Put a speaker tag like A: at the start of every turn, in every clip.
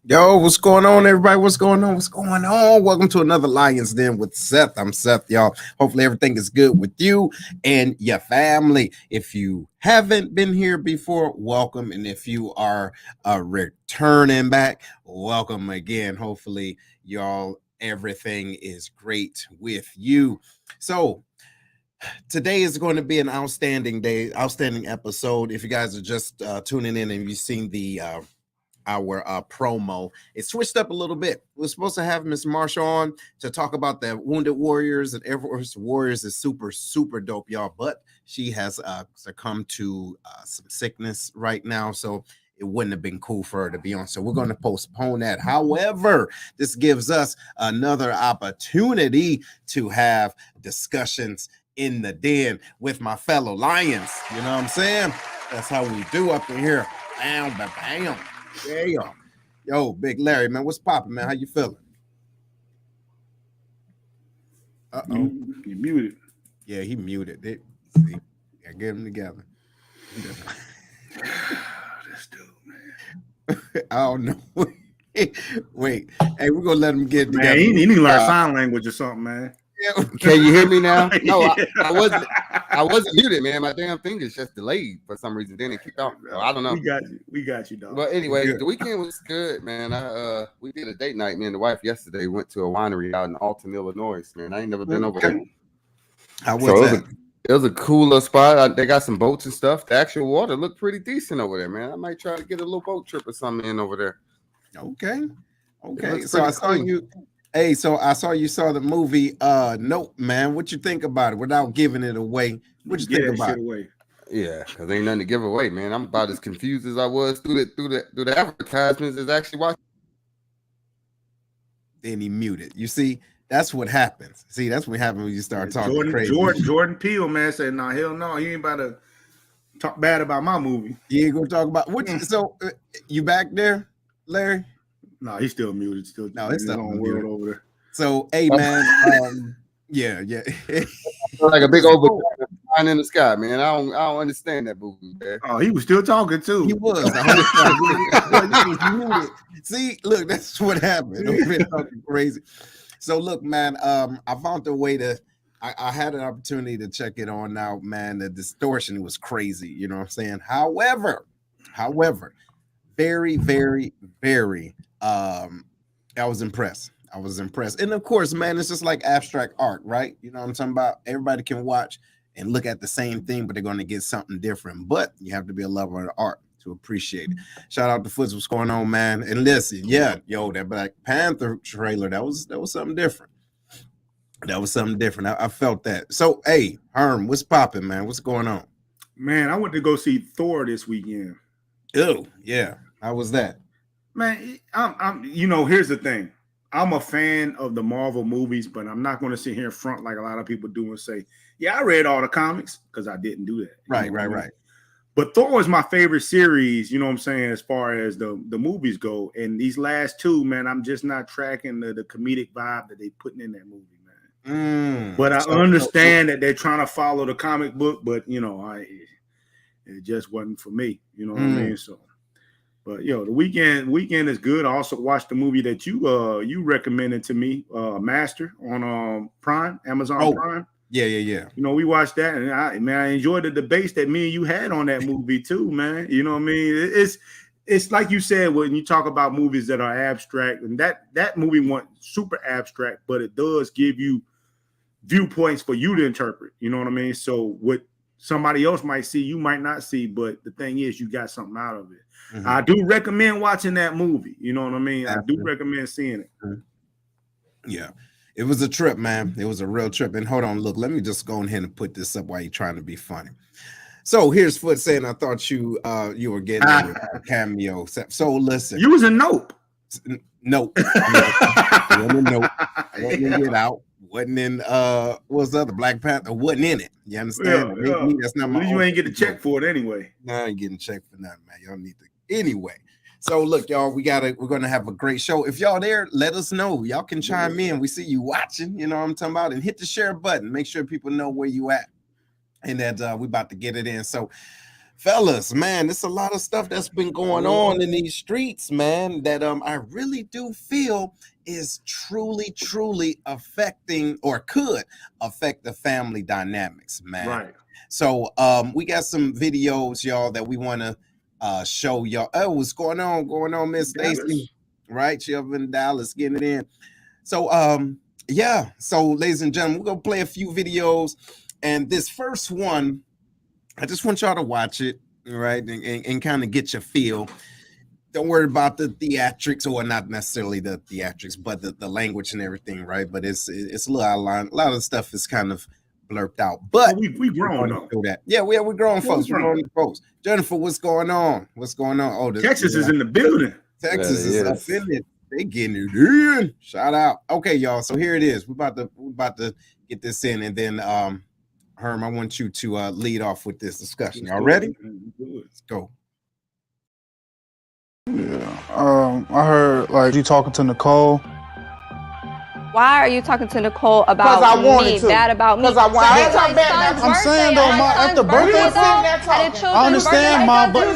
A: Yo, what's going on, everybody? What's going on? What's going on? Welcome to another Lions Den with Seth. I'm Seth, y'all. Hopefully everything is good with you and your family. If you haven't been here before, welcome. And if you are returning back, welcome again. Hopefully, y'all, everything is great with you. So today is going to be an outstanding day, outstanding episode. If you guys are just tuning in and you've seen the our promo, it switched up a little bit. We're supposed to have Miss Marsha on to talk about the Wounded Warriors, and Air Force Warriors is super dope, y'all, but she has succumbed to some sickness right now, so it wouldn't have been cool for her to be on, so we're going to postpone that. However, this gives us another opportunity to have discussions in the den with my fellow Lions. You know what I'm saying? That's how we do up in here. Bam, bam, bam. Yeah, yo, Big Larry, man, what's popping, man? How you feeling?
B: You muted.
A: Yeah, he muted it. See, I get him together.
B: This dude, man.
A: I don't know. Wait, hey, we're gonna let him get together.
B: Man, he need to learn sign language or something, man.
C: Can you hear me now? No, I wasn't muted, man. My damn thing is just delayed for some reason. Then it kicked off. So I don't know.
B: We got you, dog.
C: But anyway, the weekend was good, man. We did a date night. Me and the wife yesterday went to a winery out in Alton, Illinois. Man, I ain't never been over there.
A: How was that?
C: It was a cooler spot. They got some boats and stuff. The actual water looked pretty decent over there, man. I might try to get a little boat trip or something in over there.
A: Okay. So I saw you. Hey, so I saw you saw the movie Nope, man. What you think about it without giving it away? What you think about it?
C: Yeah, because ain't nothing to give away, man. I'm about as confused as I was through the advertisements as actually watching.
A: Then he muted. You see, that's what happens. See, that's what happens when you start talking crazy.
B: Jordan Peele, man, said, "Nah, hell no, he ain't about to talk bad about my movie."
A: You ain't gonna talk about what? So you back there, Larry?
B: No, he's still muted. Still,
A: no, it's still
B: on world over there.
A: So, hey, man, yeah,
C: like a big old line in the sky, man. I don't understand that movie, man.
B: Oh, he was still talking too.
A: He was. See, look, that's what happened. I've been talking crazy. So, look, man, I found a way to. I had an opportunity to check it on now, man. The distortion was crazy. You know what I'm saying? However, very, very, very. I was impressed. And of course, man, it's just like abstract art, right? You know what I'm talking about? Everybody can watch and look at the same thing, but they're going to get something different. But you have to be a lover of the art to appreciate it. Shout out to Foots, what's going on, man? And listen, that Black Panther trailer, that was something different. That was something different. I felt that. So, hey, Herm, what's popping, man? What's going on?
B: Man, I went to go see Thor this weekend.
A: Oh, yeah. How was that?
B: Man, I'm here's the thing. I'm a fan of the Marvel movies, but I'm not going to sit here in front like a lot of people do and say, yeah, I read all the comics, because I didn't do that.
A: Right.
B: But Thor is my favorite series, you know what I'm saying, as far as the movies go. And these last two, man, I'm just not tracking the comedic vibe that they putting in that movie, man. But I understand that they're trying to follow the comic book, but, it just wasn't for me. You know what I mean? So. But the weekend is good. I also watched the movie that you recommended to me, Master, on Prime, Amazon Prime.
A: Yeah.
B: You know, we watched that, and I enjoyed the debates that me and you had on that movie too, man. You know what I mean? It's like you said when you talk about movies that are abstract, and that movie wasn't super abstract, but it does give you viewpoints for you to interpret. You know what I mean? So what somebody else might see, you might not see, but the thing is, you got something out of it. I do recommend watching that movie. You know what I mean? I do recommend seeing it.
A: Yeah. It was a trip, man. It was a real trip. And hold on, look, let me just go ahead and put this up while you're trying to be funny. So here's Foot saying, I thought you were getting a cameo. So listen.
B: You was a Nope.
A: Nope. Wasn't in Nope. Wasn't in Get Out. Wasn't in what's the other Black Panther? Wasn't in it. You understand?
B: Yeah.
A: That's not my
B: you ain't get a check for it anyway.
A: Nah, I ain't getting checked for nothing, man. Y'all need to anyway. So look, y'all, we're gonna have a great show. If y'all there, let us know. Y'all can chime in. We see you watching, you know what I'm talking about, and hit the share button. Make sure people know where you at, and that we about to get it in. So, fellas, man, there's a lot of stuff that's been going on in these streets, man, that I really do feel is truly affecting or could affect the family dynamics, man.
B: Right.
A: So we got some videos, y'all, that we want to show y'all. Oh, what's going on, Miss Stacy? Right, she up in Dallas getting it in. So yeah, so ladies and gentlemen, we're gonna play a few videos, and this first one, I just want y'all to watch it, right, and kind of get your feel. Don't worry about the theatrics, or not necessarily the theatrics, but the language and everything, right? But it's a little outline. A lot of the stuff is kind of blurped out, but
B: we grown though.
A: That. Yeah, we're grown folks. We're grown folks. Jennifer, what's going on? What's going on? Oh,
B: Texas is in the building.
A: Texas is up in it. They getting it in. Shout out. Okay, y'all. So here it is. We're about to get this in, and then Herm, I want you to lead off with this discussion. Y'all ready? Let's go.
D: Yeah. I heard like you talking to Nicole.
E: Why are you talking to Nicole about
F: I wanted
E: me?
F: to.
E: Bad about me?
F: Because I wanted to.
D: I'm saying though, at the birthday, I understand, Mom, but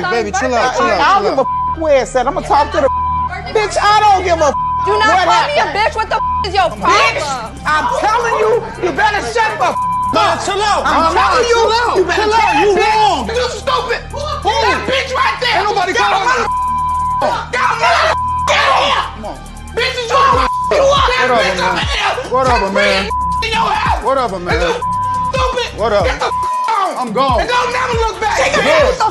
D: baby, chill out.
F: I don't give a where it's at. I'm gonna talk to the bitch. I don't give a.
E: Do not call me a bitch. What the is your problem?
F: Bitch, I'm telling you, you better shut the
D: Man, chill out.
F: I'm telling you, you better
D: chill out. You wrong.
F: You stupid. That bitch right there.
D: Ain't nobody calling me.
F: Come on. Bitches, you up.
D: Whatever, man. Whatever, man.
F: Stupid.
D: Whatever.
F: Get the on.
D: I'm gone.
F: And don't never look back. Take your ass.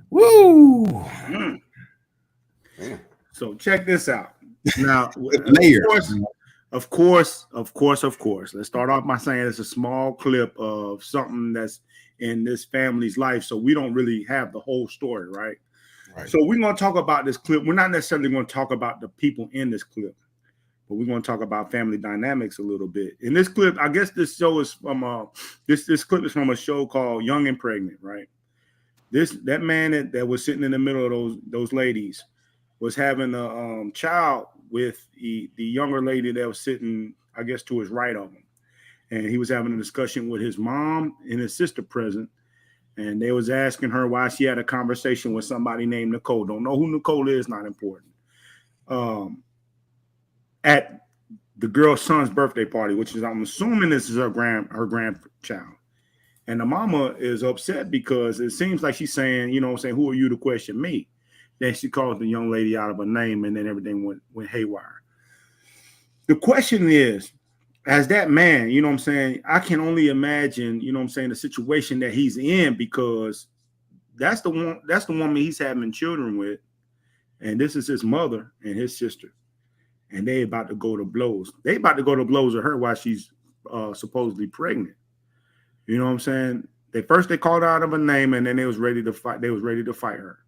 A: Woo!
B: So check this out. Now, of course. Let's start off by saying it's a small clip of something that's in this family's life, so we don't really have the whole story, right? So we're going to talk about this clip. We're not necessarily going to talk about the people in this clip, but we're going to talk about family dynamics a little bit. In this clip, I guess this show is from this clip is from a show called Young and Pregnant, right? That man that was sitting in the middle of those ladies was having a child with the younger lady that was sitting, I guess, to his right of him. And he was having a discussion with his mom and his sister present. And they was asking her why she had a conversation with somebody named Nicole. Don't know who Nicole is, not important. At the girl's son's birthday party, which is, I'm assuming this is her grandchild. And the mama is upset because it seems like she's saying, who are you to question me? Then she calls the young lady out of her name, and then everything went haywire. The question is, as that man, I can only imagine, the situation that he's in, because that's the woman he's having children with. And this is his mother and his sister. And they about to go to blows. They about to go to blows with her while she's supposedly pregnant. You know what I'm saying? They called her out of her name, and then they was ready to fight. They was ready to fight her.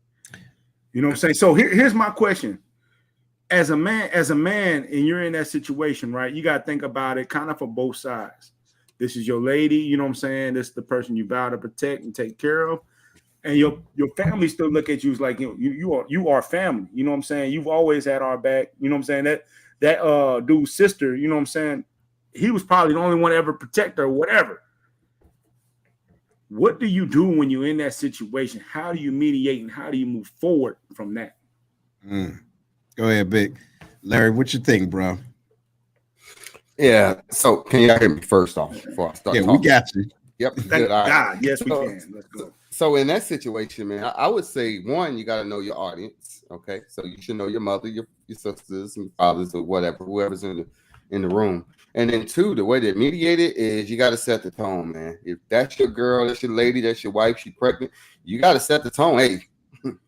B: You know what I'm saying? So here's my question. As a man, and you're in that situation, right? You got to think about it kind of for both sides. This is your lady, you know what I'm saying? This is the person you vow to protect and take care of. And your family still look at you as like, you are family. You know what I'm saying? You've always had our back. You know what I'm saying? That dude's sister, you know what I'm saying? He was probably the only one to ever protect her or whatever. What do you do when you're in that situation? How do you mediate and how do you move forward from that?
A: Go ahead, Big Larry. What you think, bro?
C: Yeah. So can y'all hear me first off before I start
A: Yeah,
C: talking?
A: we got you.
C: Yep.
B: Thank
C: Good. All right.
B: God. Yes, we can. Let's go.
C: So in that situation, man, I would say one, you got to know your audience. Okay, so you should know your mother, your sisters, and fathers, or whatever, whoever's in the room. And then two, the way to mediate it is you got to set the tone, man. If that's your girl, that's your lady, that's your wife, she's pregnant, you got to set the tone. Hey,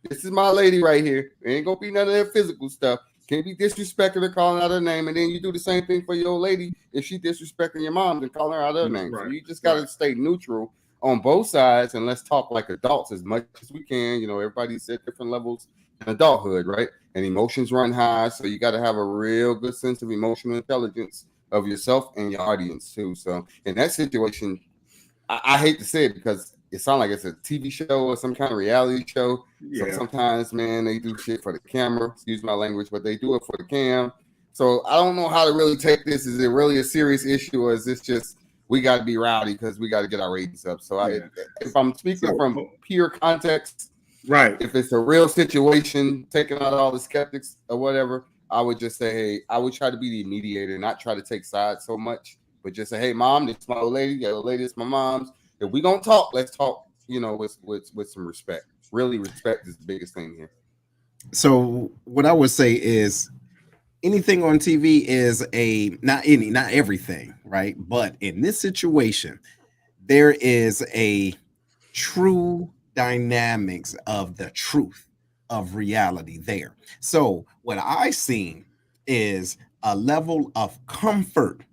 C: this is my lady right here. It ain't gonna be none of that physical stuff. Can't be disrespecting her, calling out her name, and then you do the same thing for your old lady if she disrespecting your mom and calling her out her name.
B: Right.
C: So you just got to stay neutral on both sides, and let's talk like adults as much as we can. You know, everybody's at different levels in adulthood, right? And emotions run high, so you got to have a real good sense of emotional intelligence of yourself and your audience too. So in that situation, I hate to say it because it sounds like it's a TV show or some kind of reality show.
B: Yeah.
C: So sometimes, man, they do shit for the camera. Excuse my language, but they do it for the cam. So I don't know how to really take this. Is it really a serious issue, or is this just we got to be rowdy because we got to get our ratings up? So if I'm speaking from pure context,
B: right?
C: If it's a real situation, taking out all the skeptics or whatever, I would just say, hey, I would try to be the mediator, not try to take sides so much, but just say, hey, mom, this is my old lady. Yeah, old lady, this is my mom's. If we don't talk, let's talk, you know, with some respect. Really, respect is the biggest thing here.
A: So what I would say is anything on TV is not everything, right? But in this situation, there is a true dynamics of the truth of reality there. So what I seen is a level of comfort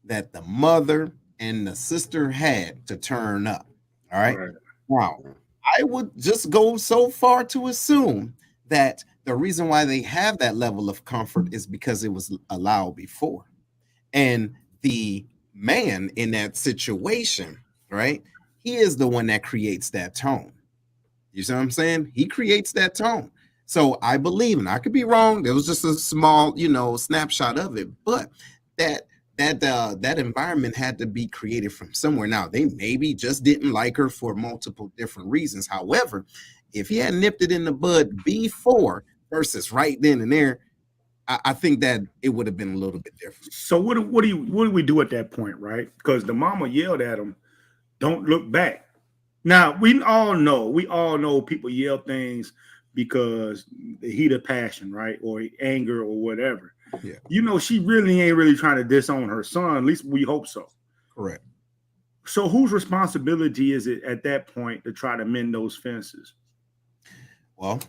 A: that the mother and the sister had to turn up. All right. Now, I would just go so far to assume that the reason why they have that level of comfort is because it was allowed before. And the man in that situation, right? He is the one that creates that tone. You see what I'm saying? He creates that tone. So I believe, and I could be wrong, there was just a small, snapshot of it, but that environment had to be created from somewhere. Now, they maybe just didn't like her for multiple different reasons. However, if he had nipped it in the bud before versus right then and there, I think that it would have been a little bit different.
B: So what do we do at that point, right? Because the mama yelled at him, "Don't look back." Now we all know people yell things because the heat of passion, right, or anger or whatever.
A: Yeah.
B: You know, she really ain't really trying to disown her son. At least we hope so.
A: Correct.
B: So whose responsibility is it at that point to try to mend those fences?
A: Well,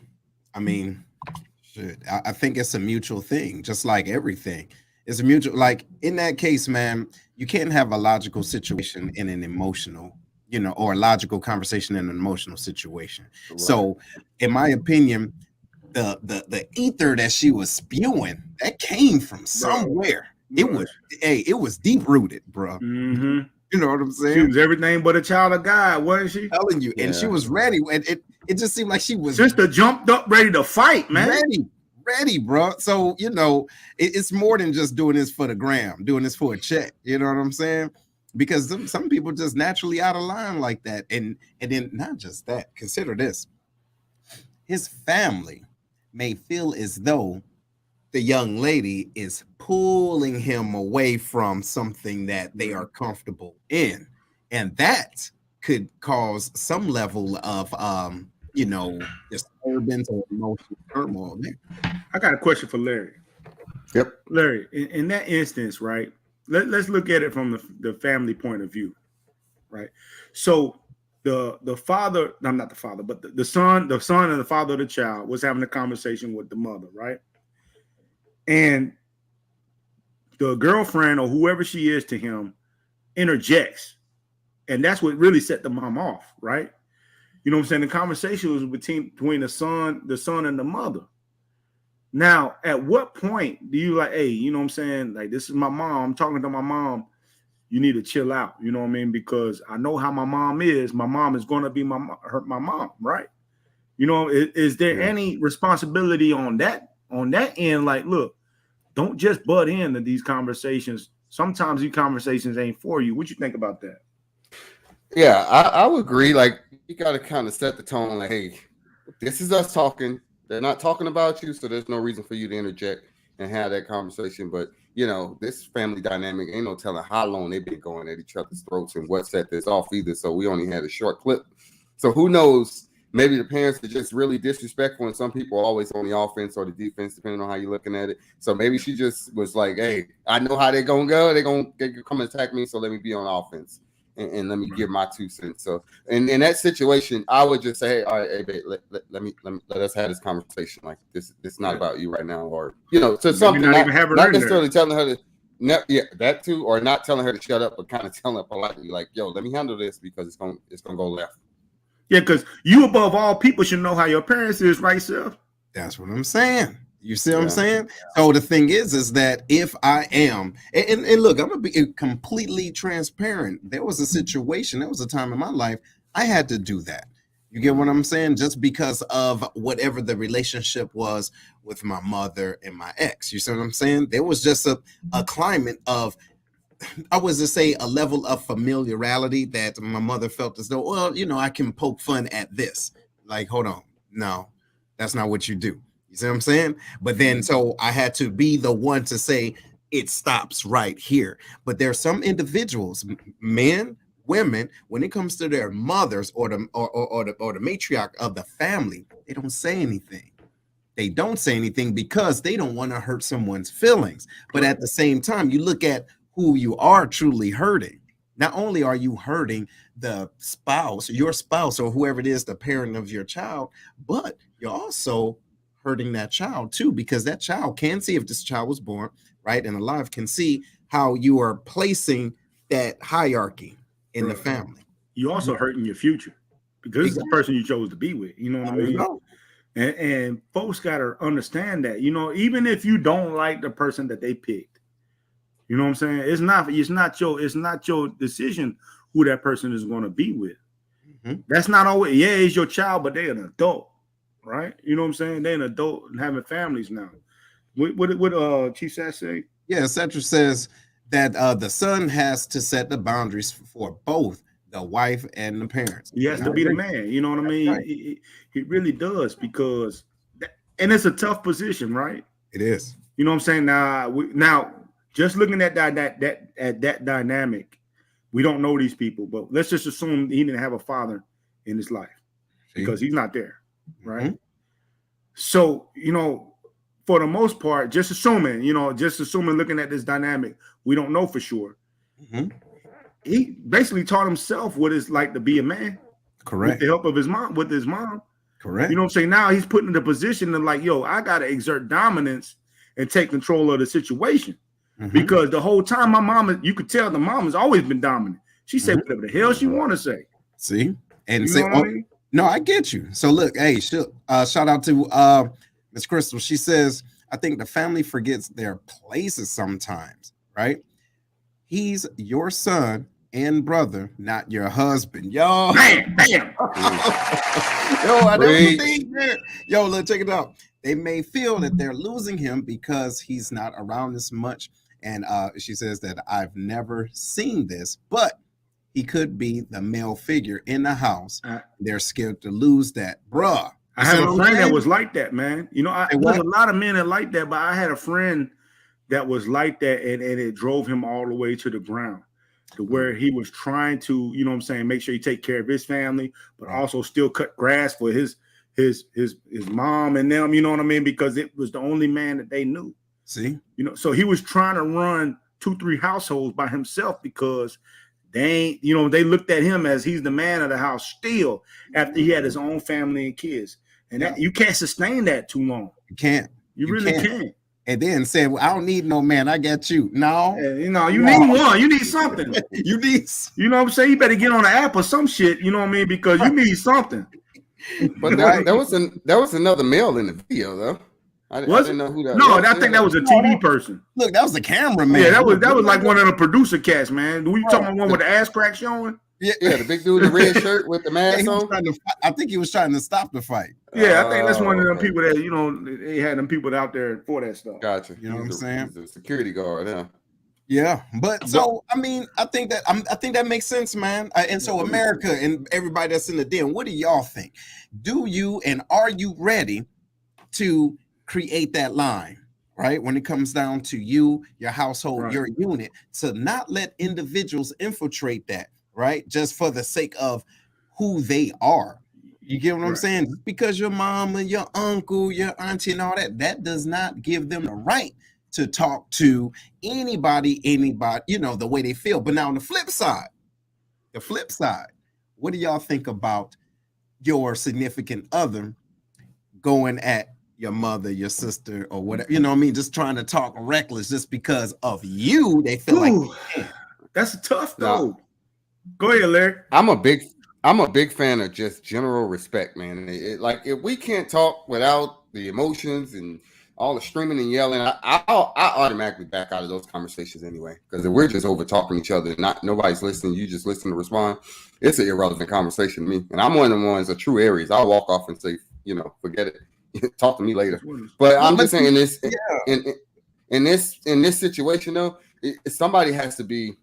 A: I mean, I think it's a mutual thing, just like everything. It's a mutual, like in that case, man, you can't have a logical situation in an emotional, or a logical conversation in an emotional situation. Right. So, in my opinion, the ether that she was spewing, that came from somewhere. Right. It was deep rooted, bro.
B: Mm-hmm.
A: You know what I'm saying?
B: She was everything but a child of God, wasn't she?
A: I'm telling you, and she was ready. And it just seemed like she was
B: sister jumped up, ready to fight, man.
A: Ready, bro. So it's more than just doing this for the gram, doing this for a check. You know what I'm saying? Because some people just naturally out of line like that, and then not just that. Consider this: his family may feel as though the young lady is pulling him away from something that they are comfortable in, and that could cause some level of disturbance or emotional turmoil there.
B: I got a question for Larry.
C: Yep.
B: Larry, in that instance, right? Let's look at it from the family point of view, right? So the father, I'm not the father, but the son and the father of the child was having a conversation with the mother, right? And the girlfriend or whoever she is to him interjects. And that's what really set the mom off, right? You know what I'm saying? The conversation was between the son and the mother. Now, at what point do you like, hey, you know what I'm saying? Like, this is my mom. I'm talking to my mom. You need to chill out. You know what I mean? Because I know how my mom is. My mom is going to be my mom, right? You know, is there any responsibility on that end? Like, look, don't just butt into these conversations. Sometimes these conversations ain't for you. What you think about that?
C: Yeah, I would agree. Like, you got to kind of set the tone. Like, hey, this is us talking. They're not talking about you, so there's no reason for you to interject and have that conversation. But you know, this family dynamic ain't no telling how long they've been going at each other's throats and what set this off either. So we only had a short clip. So who knows? Maybe the parents are just really disrespectful, and some people are always on the offense or the defense, depending on how you're looking at it. So maybe she just was like, "Hey, I know how they're gonna go. They're gonna come and attack me, so let me be on offense and let me give my 2 cents." So, in that situation, I would just say, "Hey, all right, hey, babe, let us have this conversation. Like this is not about you right now, or you know, to something not necessarily telling her to, that too, or not telling her to shut up, but kind of telling her politely, like, yo, let me handle this because it's gonna go left."
B: Yeah, because you above all people should know how your parents is, right, Seth?
A: That's what I'm saying. You see what I'm saying? So the thing is that if I am, and look, I'm gonna be completely transparent. There was a situation, there was a time in my life I had to do that. You get what I'm saying? Just because of whatever the relationship was with my mother and my ex. You see what I'm saying? There was just a climate of, I was to say, a level of familiarity that my mother felt as though, well, you know, I can poke fun at this. Like, hold on. No, that's not what you do. You see what I'm saying? But then, so I had to be the one to say it stops right here. But there are some individuals, men, women, when it comes to their mothers or the matriarch of the family, they don't say anything. They don't say anything because they don't want to hurt someone's feelings. But at the same time, you look at who you are truly hurting. Not only are you hurting the spouse, your spouse, or whoever it is, the parent of your child, but you're also hurting that child too, because that child can see, if this child was born, right, and alive, can see how you are placing that hierarchy in the family.
B: You also hurting your future because it's the person you chose to be with. You know what I mean? And folks got to understand that, you know, even if you don't like the person that they picked, you know what I'm saying? It's not your decision who that person is going to be with. Mm-hmm. That's not always, it's your child, but they're an adult, right? You know what I'm saying? They're an adult and having families now. What Chief Sash say?
A: Yeah, Cedric says that the son has to set the boundaries for both the wife and the parents.
B: He has to be the man. You know what I mean? Right. He really does, because, and it's a tough position, right?
A: It is.
B: You know what I'm saying? Now. Just looking at that dynamic, we don't know these people, but let's just assume he didn't have a father in his life because he's not there, right? Mm-hmm. So, you know, for the most part, just assuming looking at this dynamic, we don't know for sure. Mm-hmm. He basically taught himself what it's like to be a man.
A: Correct.
B: With the help of his mom.
A: Correct.
B: You know what I'm saying? Now he's put in the position of like, yo, I got to exert dominance and take control of the situation. Mm-hmm. Because the whole time my mama, you could tell the mom has always been dominant. She said whatever the hell she want to say.
A: See? And say, I mean? No, I get you. So look, hey, shout out to Miss Crystal. She says, I think the family forgets their places sometimes, right? He's your son and brother, not your husband. Yo.
B: Bam.
A: Yo, I don't think that. Yo, let's check it out. They may feel that they're losing him because he's not around as much. And she says that I've never seen this, but he could be the male figure in the house. They're scared to lose that. Bruh.
B: I had a friend that was like that, man. You know, there's a lot of men that like that, but I had a friend that was like that, and it drove him all the way to the ground, to where he was trying to, you know what I'm saying, make sure he take care of his family, but also still cut grass for his mom and them, you know what I mean? Because it was the only man that they knew.
A: See,
B: you know, so he was trying to run 2-3 households by himself because they looked at him as he's the man of the house still after he had his own family and kids. And that, you can't sustain that too long.
A: You can't.
B: You really can't.
A: And then said, well, I don't need no man. I got you. No.
B: You need one. You need something.
A: You know
B: what I'm saying? You better get on the app or some shit, you know what I mean? Because you need something.
C: But there was another male in the video, though. I didn't know who that was.
B: No, I think that was a TV person.
A: Look, that was the cameraman.
B: Yeah, that was like one of the producer cats, man. We talking about one with the ass crack showing?
C: Yeah, the big dude in the red shirt with the mask on.
A: I think he was trying to stop the fight.
B: Yeah, I think that's one of them people that, you know, they had them people out there for that stuff.
C: Gotcha.
A: You know what I'm saying?
C: He's a security guard, huh?
A: Yeah, but so I mean, I think that makes sense, man. And so America and everybody that's in the den, what do y'all think? Do you and are you ready to create that line, right? When it comes down to you, your household, your unit, to not let individuals infiltrate that, right? Just for the sake of who they are. You get what I'm saying? Just because your mom and your uncle, your auntie and all that does not give them the right to talk to anybody, the way they feel. But now on the flip side, what do y'all think about your significant other going at your mother, your sister, or whatever? You know what I mean? Just trying to talk reckless just because of you. They feel like
B: that's tough though. Go ahead, Larry.
C: I'm a big fan of just general respect, man. Like if we can't talk without the emotions and all the screaming and yelling, I automatically back out of those conversations anyway. Because if we're just over talking each other, nobody's listening, you just listen to respond, it's an irrelevant conversation to me. And I'm one of the ones, a true Aries. I'll walk off and say, forget it. Talk to me later. But I'm just saying in this situation though, somebody has to be,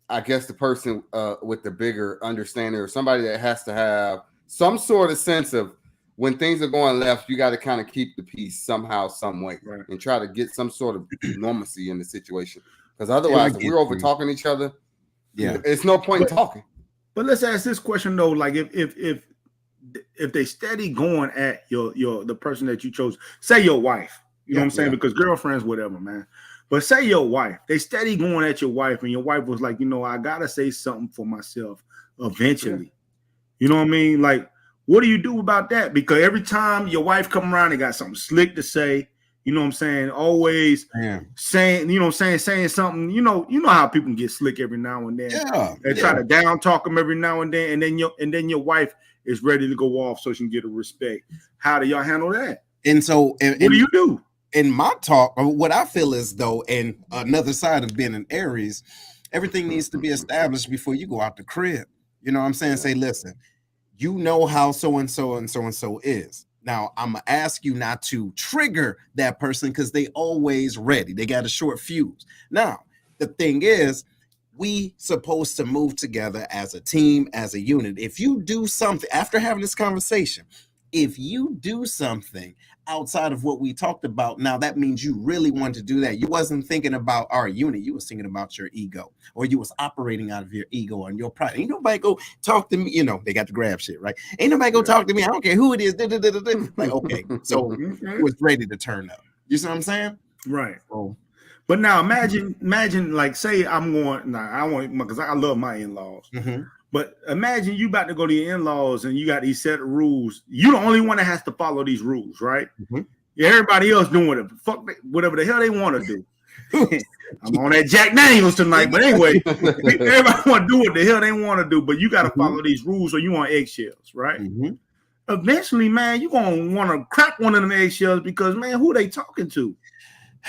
C: I guess, the person with the bigger understanding, or somebody that has to have some sort of sense of when things are going left, you got to kind of keep the peace somehow, some way, and try to get some sort of normalcy in the situation. Because otherwise, if we're over talking each other, it's no point in talking.
B: But let's ask this question though: like if they steady going at the person that you chose, say your wife, you know what I'm saying? Because girlfriends, whatever, man. But say your wife, they steady going at your wife, and your wife was like, I gotta say something for myself eventually. You know what I mean? Like, what do you do about that? Because every time your wife come around, they got something slick to say. You know what I'm saying? Always saying, saying something. You know how people can get slick every now and then. They try to down talk them every now and then, and then your wife is ready to go off so she can get a respect. How do y'all handle that?
A: And so,
B: what do you do?
A: In my talk, what I feel is though, and another side of being an Aries, everything needs to be established before you go out the crib. You know what I'm saying? Say, listen, you know how so-and-so and so-and-so is. Now, I'm going to ask you not to trigger that person because they always ready. They got a short fuse. Now, the thing is, we supposed to move together as a team, as a unit. If you do something, after having this conversation, if you do something outside of what we talked about, now that means you really want to do that. You wasn't thinking about our unit. You was thinking about your ego, or you was operating out of your ego and your pride. Ain't nobody go talk to me. They got to grab shit, right? Ain't nobody go talk to me. I don't care who it is. Like, okay, so it was ready to turn up. You see what I'm saying?
B: Right. So, but now imagine, like, say I'm going. Nah, I want because I love my in-laws. But imagine you about to go to your in-laws and you got these set of rules. You the only one that has to follow these rules, right? Everybody else doing whatever the hell they want to do. I'm on that Jack Daniels tonight, but anyway, everybody want to do what the hell they want to do, but you got to follow these rules, or you on eggshells, right? Eventually, man, you're gonna want to crack one of them eggshells because, man, who they talking to?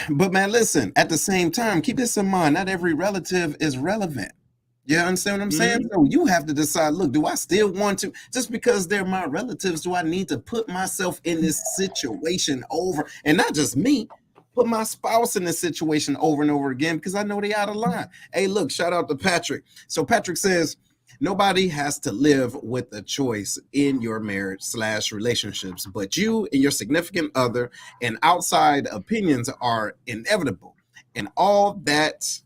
A: But man, listen. At the same time, keep this in mind: not every relative is relevant. You understand what I'm saying? So you have to decide, look, do I still want to, just because they're my relatives, do I need to put myself in this situation over, and not just me, put my spouse in this situation over and over again because I know they out of line. Hey, look, shout out to Patrick. So Patrick says, nobody has to live with a choice in your marriage / relationships, but you and your significant other, and outside opinions are inevitable. And all that,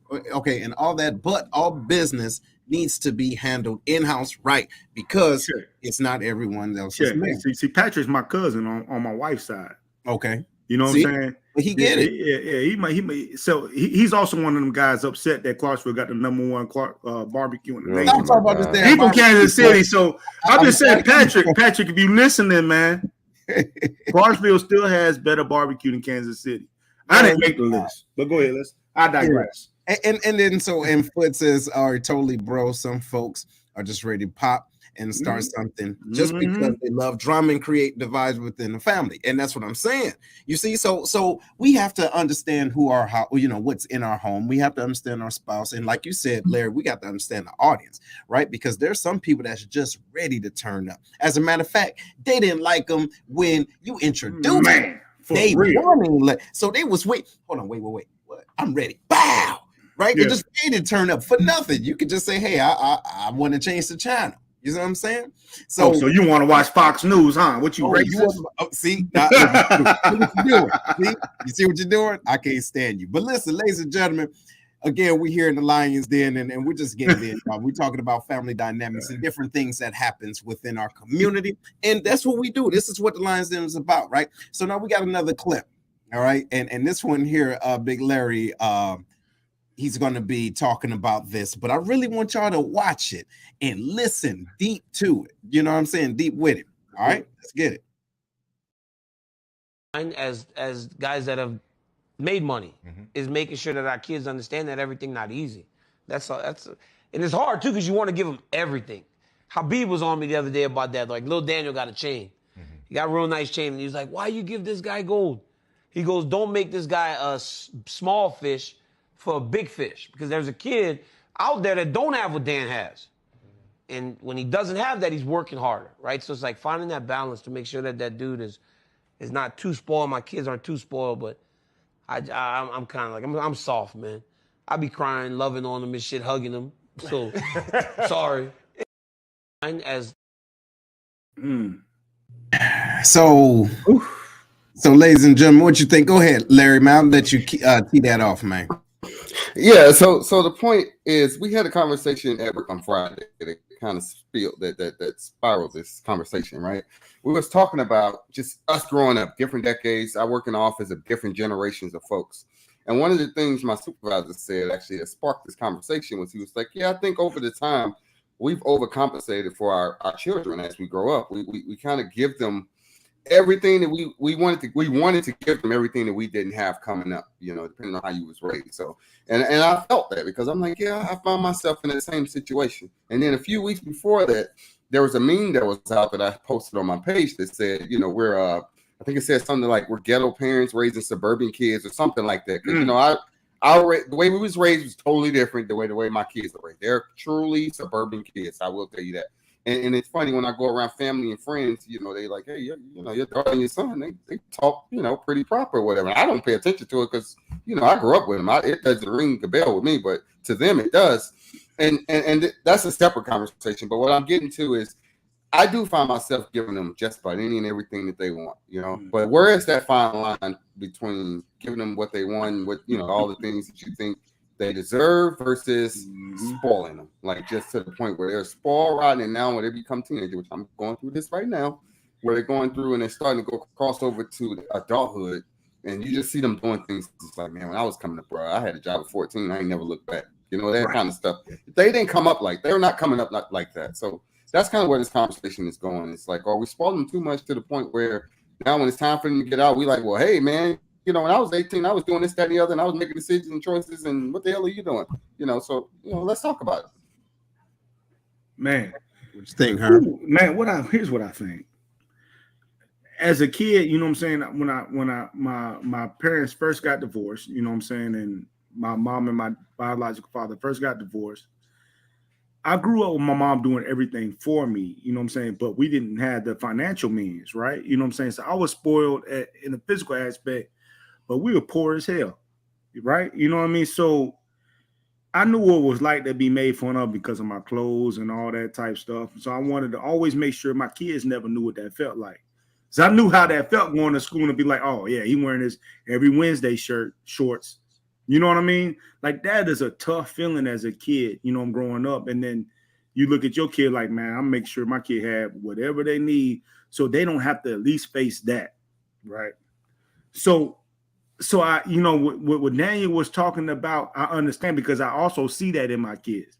A: but all business needs to be handled in-house, right? Because it's not everyone else's man.
B: See, Patrick's my cousin on my wife's side.
A: Okay.
B: You know what I'm saying?
A: He get it.
B: Yeah, he may. So he's also one of them guys upset that Clarksville got the #1 barbecue in the nation.
A: I'm talking about this damn
B: He from Kansas City. So I'm just saying, Patrick, if you listening, man, Clarksville still has better barbecue than Kansas City. I didn't make the list, but go ahead. I digress.
A: And then Foot says, "Are totally bro. Some folks are just ready to pop and start something just because they love drama and create divides within the family." And that's what I'm saying. You see, so we have to understand what's in our home. We have to understand our spouse, and like you said, Larry, we got to understand the audience, right? Because there's some people that's just ready to turn up. As a matter of fact, they didn't like them when you introduced them. They wanted, so they was wait. What? I'm ready. Bow. Right? They just ready to turn up for nothing. You could just say, "Hey, I want to change the channel." You know what I'm saying?
B: So you want to watch Fox News, huh? What you racist?
A: See, what you doing? See, you see what you're doing? I can't stand you. But listen, ladies and gentlemen, again, we're here in the Lions Den, and we're just getting in. We're talking about family dynamics and different things that happens within our community, and that's what we do. This is what the Lions Den is about, right? So now we got another clip, all right, and this one here, Big Larry, he's going to be talking about this, but I really want y'all to watch it and listen deep to it. You know what I'm saying? Deep with it. All right, let's get it.
G: As guys that have made money is making sure that our kids understand that everything not easy. And it's hard too because you want to give them everything. Habib was on me the other day about that. Like, Lil Daniel got a chain. He got a real nice chain, and he was like, "Why you give this guy gold?" He goes, "Don't make this guy a small fish for a big fish, because there's a kid out there that don't have what Dan has. And when he doesn't have that, he's working harder, right? So it's like finding that balance to make sure that that dude is not too spoiled. My kids aren't too spoiled, but I'm kind of like, I'm soft, man. I be crying, loving on them and shit, hugging them. So, sorry.
A: So, ladies and gentlemen, what you think? Go ahead, Larry, man. I'll let you tee that off, man.
C: Yeah, so the point is, we had a conversation at work on Friday that kind of that spiraled this conversation, right? We was talking about just us growing up, different decades. I work in the office of different generations of folks. And one of the things my supervisor said actually that sparked this conversation was, he was like, yeah, I think over the time we've overcompensated for our children as we grow up. We kind of give them everything that we wanted to give them everything that we didn't have coming up, you know, depending on how you was raised. So, and I felt that, because I'm like, yeah, I found myself in the same situation. And then a few weeks before that, there was a meme that was out that I posted on my page that said, you know, we're I think it said something like, we're ghetto parents raising suburban kids or something like that. Because you know, the way we was raised was totally different the way my kids are raised. They're truly suburban kids. I will tell you that. And it's funny, when I go around family and friends, you know, they like, hey, you know, your daughter and your son, they talk, you know, pretty proper or whatever. I don't pay attention to it because, you know, I grew up with them. It doesn't ring the bell with me, but to them it does. And that's a separate conversation. But what I'm getting to is, I do find myself giving them just about any and everything that they want, you know. But where is that fine line between giving them what they want, what, you know, all the things that you think they deserve versus spoiling them, like just to the point where they're spoiled rotten, and now when they become teenagers, which I'm going through this right now, where they're going through and they're starting to go cross over to adulthood, and you just see them doing things. It's like, man, when I was coming up, bro, I had a job at 14, I ain't never looked back, you know, that kind of stuff. They didn't come up they're not coming up like that. So that's kind of where this conversation is going. It's like, are we spoiling them too much to the point where now when it's time for them to get out, we like, well, hey, man, you know, when I was 18, I was doing this, that, and the other, and I was making decisions and choices, and what the hell are you doing? You know, so, you know, let's talk about it.
B: Man,
A: what you think, Herb?
B: Man, here's what I think. As a kid, you know what I'm saying, when my parents first got divorced, you know what I'm saying, and my mom and my biological father first got divorced, I grew up with my mom doing everything for me, you know what I'm saying, but we didn't have the financial means, right? You know what I'm saying? So I was spoiled in the physical aspect, but we were poor as hell, right? You know what I mean? So I knew what it was like to be made fun of because of my clothes and all that type stuff. So I wanted to always make sure my kids never knew what that felt like. So I knew how that felt going to school and be like, oh yeah, he wearing his every Wednesday shorts. You know what I mean? Like, that is a tough feeling as a kid, you know, I'm growing up. And then you look at your kid like, man, I'll make sure my kid have whatever they need so they don't have to at least face that, right? So I, you know, what Daniel was talking about, I understand, because I also see that in my kids,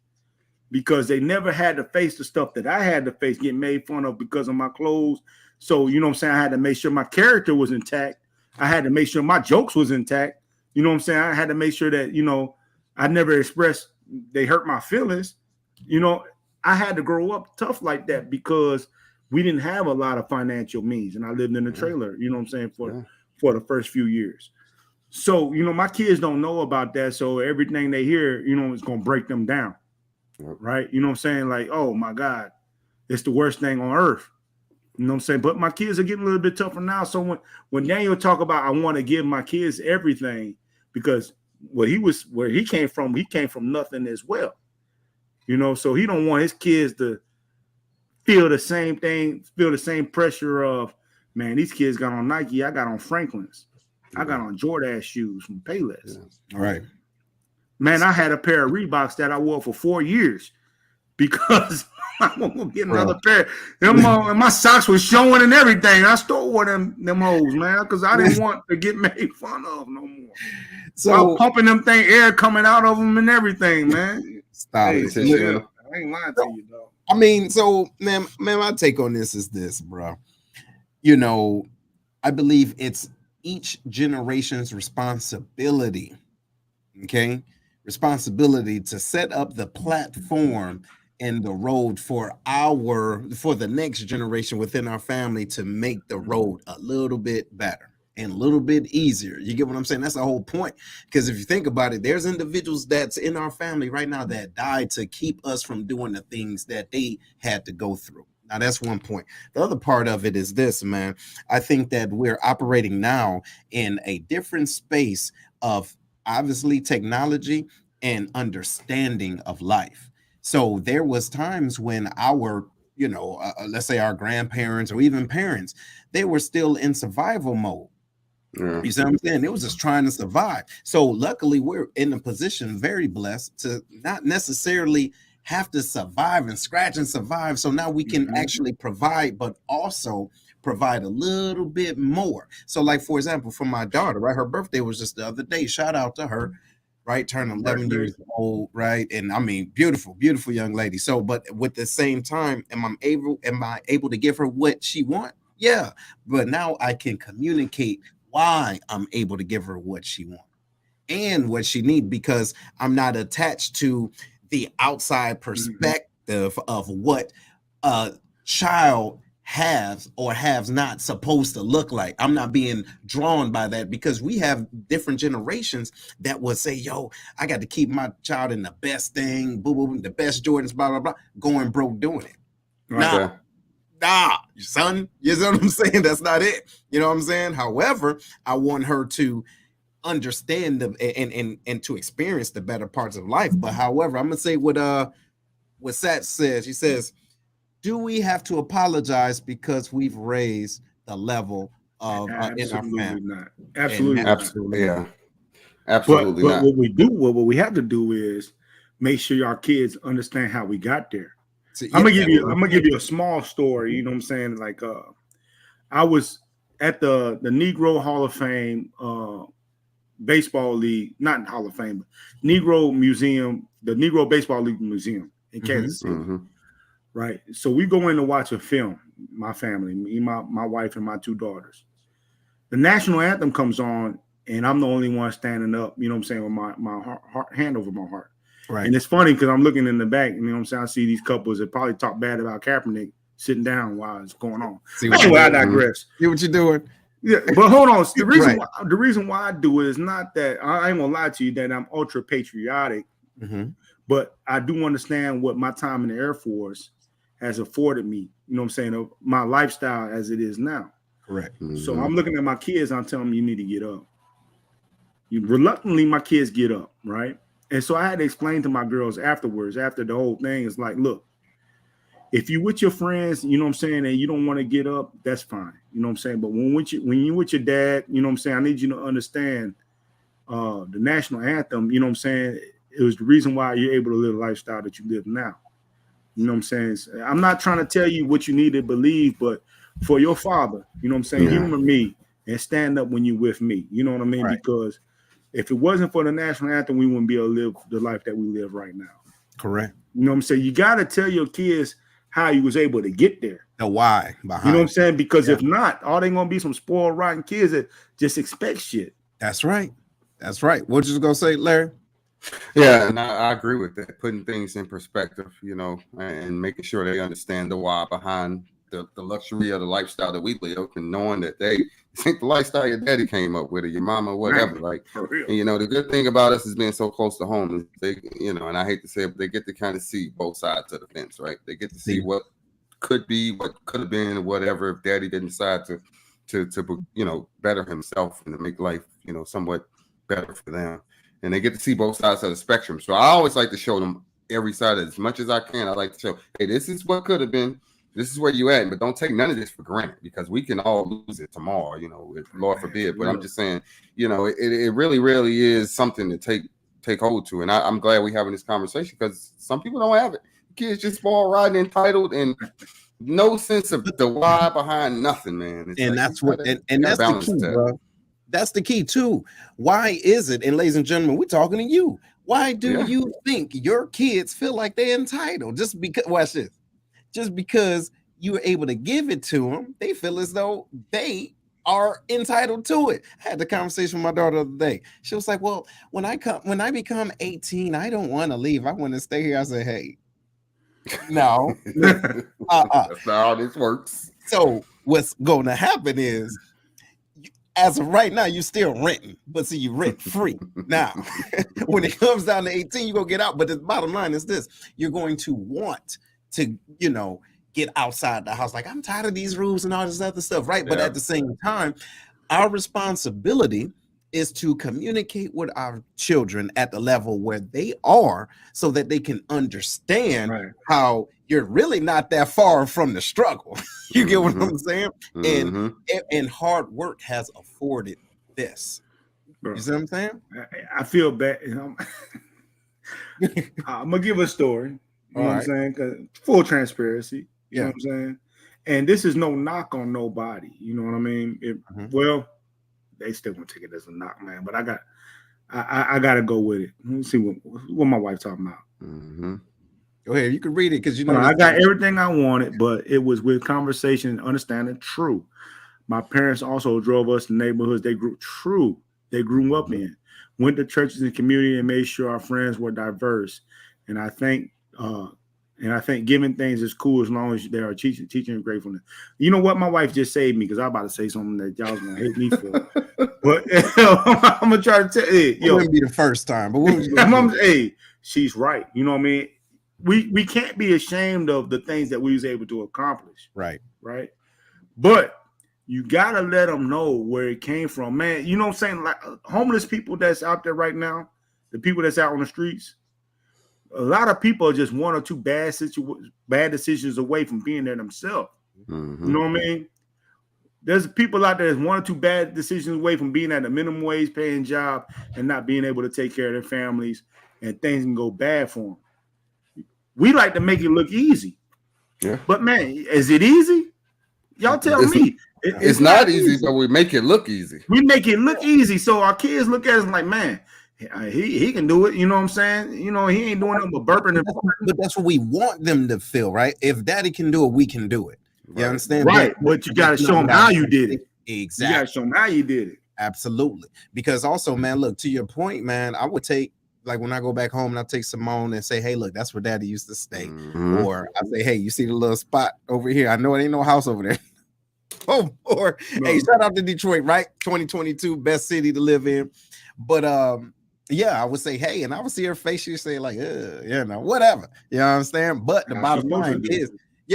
B: because they never had to face the stuff that I had to face, getting made fun of because of my clothes. So, you know what I'm saying? I had to make sure my character was intact. I had to make sure my jokes was intact. You know what I'm saying? I had to make sure that, you know, I never expressed they hurt my feelings. You know, I had to grow up tough like that because we didn't have a lot of financial means, and I lived in a trailer, you know what I'm saying, for the first few years. So, you know, my kids don't know about that. So everything they hear, you know, is going to break them down. Right. You know what I'm saying? Like, oh my God, it's the worst thing on earth. You know what I'm saying? But my kids are getting a little bit tougher now. So when Daniel talk about, I want to give my kids everything, because where he came from nothing as well. You know, so he don't want his kids to feel the same thing, feel the same pressure of, man, these kids got on Nike, I got on Franklin's. I got on Jordache shoes from Payless.
A: All right.
B: Man, I had a pair of Reeboks that I wore for 4 years because I want to get another pair. And my socks were showing and everything. I still wore them hoes, man, because I didn't want to get made fun of no more. So I was pumping them thing, air coming out of them and everything, man.
A: Stop
B: it.
A: I
B: ain't lying to you, dog.
A: I mean, so man, my take on this is this, bro. You know, I believe it's each generation's responsibility, okay? Responsibility to set up the platform and the road for the next generation within our family to make the road a little bit better and a little bit easier. You get what I'm saying? That's the whole point. Because if you think about it, there's individuals that's in our family right now that died to keep us from doing the things that they had to go through. Now, that's one point. The other part of it is this, man. I think that we're operating now in a different space of obviously technology and understanding of life. So there was times when our, let's say our grandparents or even parents, they were still in survival mode. Yeah. You see what I'm saying? It was just trying to survive. So luckily we're in a position, very blessed, to not necessarily have to survive and scratch and survive. So now we can actually provide, but also provide a little bit more. So like, for example, for my daughter, right? Her birthday was just the other day. Shout out to her, right? Turned 11 years old, right? And I mean, beautiful, beautiful young lady. So, but with the same time, am I able to give her what she wants? Yeah. But now I can communicate why I'm able to give her what she wants and what she needs, because I'm not attached to the outside perspective of what a child has or has not supposed to look like. I'm not being drawn by that, because we have different generations that will say, yo, I got to keep my child in the best thing, the best Jordans, blah, blah, blah, going broke doing it. Right. Nah, son, you know what I'm saying? That's not it. You know what I'm saying? However, I want her to understand and to experience the better parts of life. But however, I'm gonna say what Sat says. He says, do we have to apologize because we've raised the level of in our family?
B: Not. Absolutely not.
C: Absolutely, yeah. Absolutely
B: but
C: not.
B: What we have to do is make sure our kids understand how we got there. So, I'm gonna give you a small story. You know what I'm saying? Like I was at the Negro Hall of Fame baseball league, not Hall of Fame, but Negro Museum, the Negro Baseball League Museum in Kansas City. Right. So we go in to watch a film, my family, me, my wife, and my 2 daughters. The national anthem comes on, and I'm the only one standing up, you know what I'm saying, with my hand over my heart. Right. And it's funny because I'm looking in the back, you know what I'm saying? I see these couples that probably talk bad about Kaepernick sitting down while it's going on. Anyway, I digress.
A: See what you're doing?
B: Yeah, but hold on. The reason why I do it is not that I ain't gonna lie to you that I'm ultra patriotic, but I do understand what my time in the Air Force has afforded me. You know what I'm saying? Of my lifestyle as it is now.
A: Correct.
B: So I'm looking at my kids. I'm telling them you need to get up. Reluctantly, my kids get up, right? And so I had to explain to my girls afterwards, after the whole thing, it's like, look, if you with your friends, you know what I'm saying, and you don't want to get up, that's fine. You know what I'm saying? But when you with your dad, you know what I'm saying, I need you to understand the national anthem, you know what I'm saying, it was the reason why you're able to live the lifestyle that you live now. You know what I'm saying? I'm not trying to tell you what you need to believe, but for your father, you know what I'm saying, humor me and stand up when you're with me. You know what I mean? Right. Because if it wasn't for the national anthem, we wouldn't be able to live the life that we live right now.
A: Correct.
B: You know what I'm saying? You got to tell your kids how you was able to get there.
A: The why behind.
B: You know what I'm saying? Because if not, all they going to be some spoiled, rotten kids that just expect shit.
A: That's right. That's right. What you going to say, Larry?
C: Yeah, and I agree with that. Putting things in perspective, you know, and making sure they understand the why behind the luxury of the lifestyle that we live, and knowing that they think the lifestyle your daddy came up with, or your mama, whatever. Like, and, you know, the good thing about us is being so close to home is they, you know, and I hate to say it, but they get to kind of see both sides of the fence, right? They get to see what could be, what could have been, or whatever, if daddy didn't decide to you know, better himself and to make life, you know, somewhat better for them. And they get to see both sides of the spectrum. So I always like to show them every side as much as I can. I like to show, hey, this is what could have been. This is where you at, but don't take none of this for granted because we can all lose it tomorrow, Lord forbid. But I'm just saying, it really, really is something to take hold to. And I'm glad we're having this conversation because some people don't have it. Kids just fall riding entitled and no sense of the why behind nothing, man. It's
A: and that's what, and that's the key, bro. That's the key too. Why is it? And ladies and gentlemen, we're talking to you. Why do you think your kids feel like they're entitled? Just because, watch this. Just because you were able to give it to them, they feel as though they are entitled to it. I had the conversation with my daughter the other day. She was like, well, when I become 18, I don't want to leave. I want to stay here. I said, hey, no.
C: That's not how this works.
A: So what's going to happen is, as of right now, you're still renting, but see, you rent free. Now, when it comes down to 18, you're going to get out. But the bottom line is this: you're going to want to, get outside the house. Like, I'm tired of these rules and all this other stuff, right? But at the same time, our responsibility is to communicate with our children at the level where they are so that they can understand how you're really not that far from the struggle. You get what I'm saying? And hard work has afforded this. You see what I'm saying?
B: I feel bad. I'm going to give a story. You know what I'm saying? 'Cause full transparency. You know what I'm saying? And this is no knock on nobody. You know what I mean? Well, they still gonna take it as a knock, man. But I gotta go with it. Let's see what my wife talking about.
A: Go ahead, you can read it because
B: I got everything I wanted, but it was with conversation and understanding. True. My parents also drove us to neighborhoods they grew up in, went to churches and community, and made sure our friends were diverse. And I think giving things is cool as long as they are teaching and gratefulness. You know what? My wife just saved me because I'm about to say something that y'all was gonna hate me for. But I'm gonna try to tell you.
A: It wouldn't be the first time, but
B: she's right. You know what I mean? We can't be ashamed of the things that we was able to accomplish.
A: Right.
B: But you gotta let them know where it came from, man. You know what I'm saying? Like homeless people that's out there right now, the people that's out on the streets. A lot of people are just one or two bad decisions away from being there themselves. You know what I mean? There's people out there that's one or two bad decisions away from being at a minimum wage paying job and not being able to take care of their families, and things can go bad for them. We like to make it look easy. But man, is it easy? Y'all tell me.
C: It's not easy, but we make it look easy.
B: We make it look easy. So our kids look at us like, man, he can do it. You know what I'm saying? He ain't doing nothing but burping.
A: But that's what we want them to feel, right? If daddy can do it, we can do it. You understand?
B: Right. But you got to show them how you did it.
A: Exactly.
B: You got to show them how you did it.
A: Absolutely. Because also, man, look, to your point, man, I would take, like when I go back home and I take Simone and say, hey, look, that's where daddy used to stay. Or I say, hey, you see the little spot over here? I know it ain't no house over there. Or hey, shout out to Detroit, right? 2022, best city to live in. But I would say, hey, and I would see her face. She'd say, like, whatever. You know what I'm saying? But the bottom line is,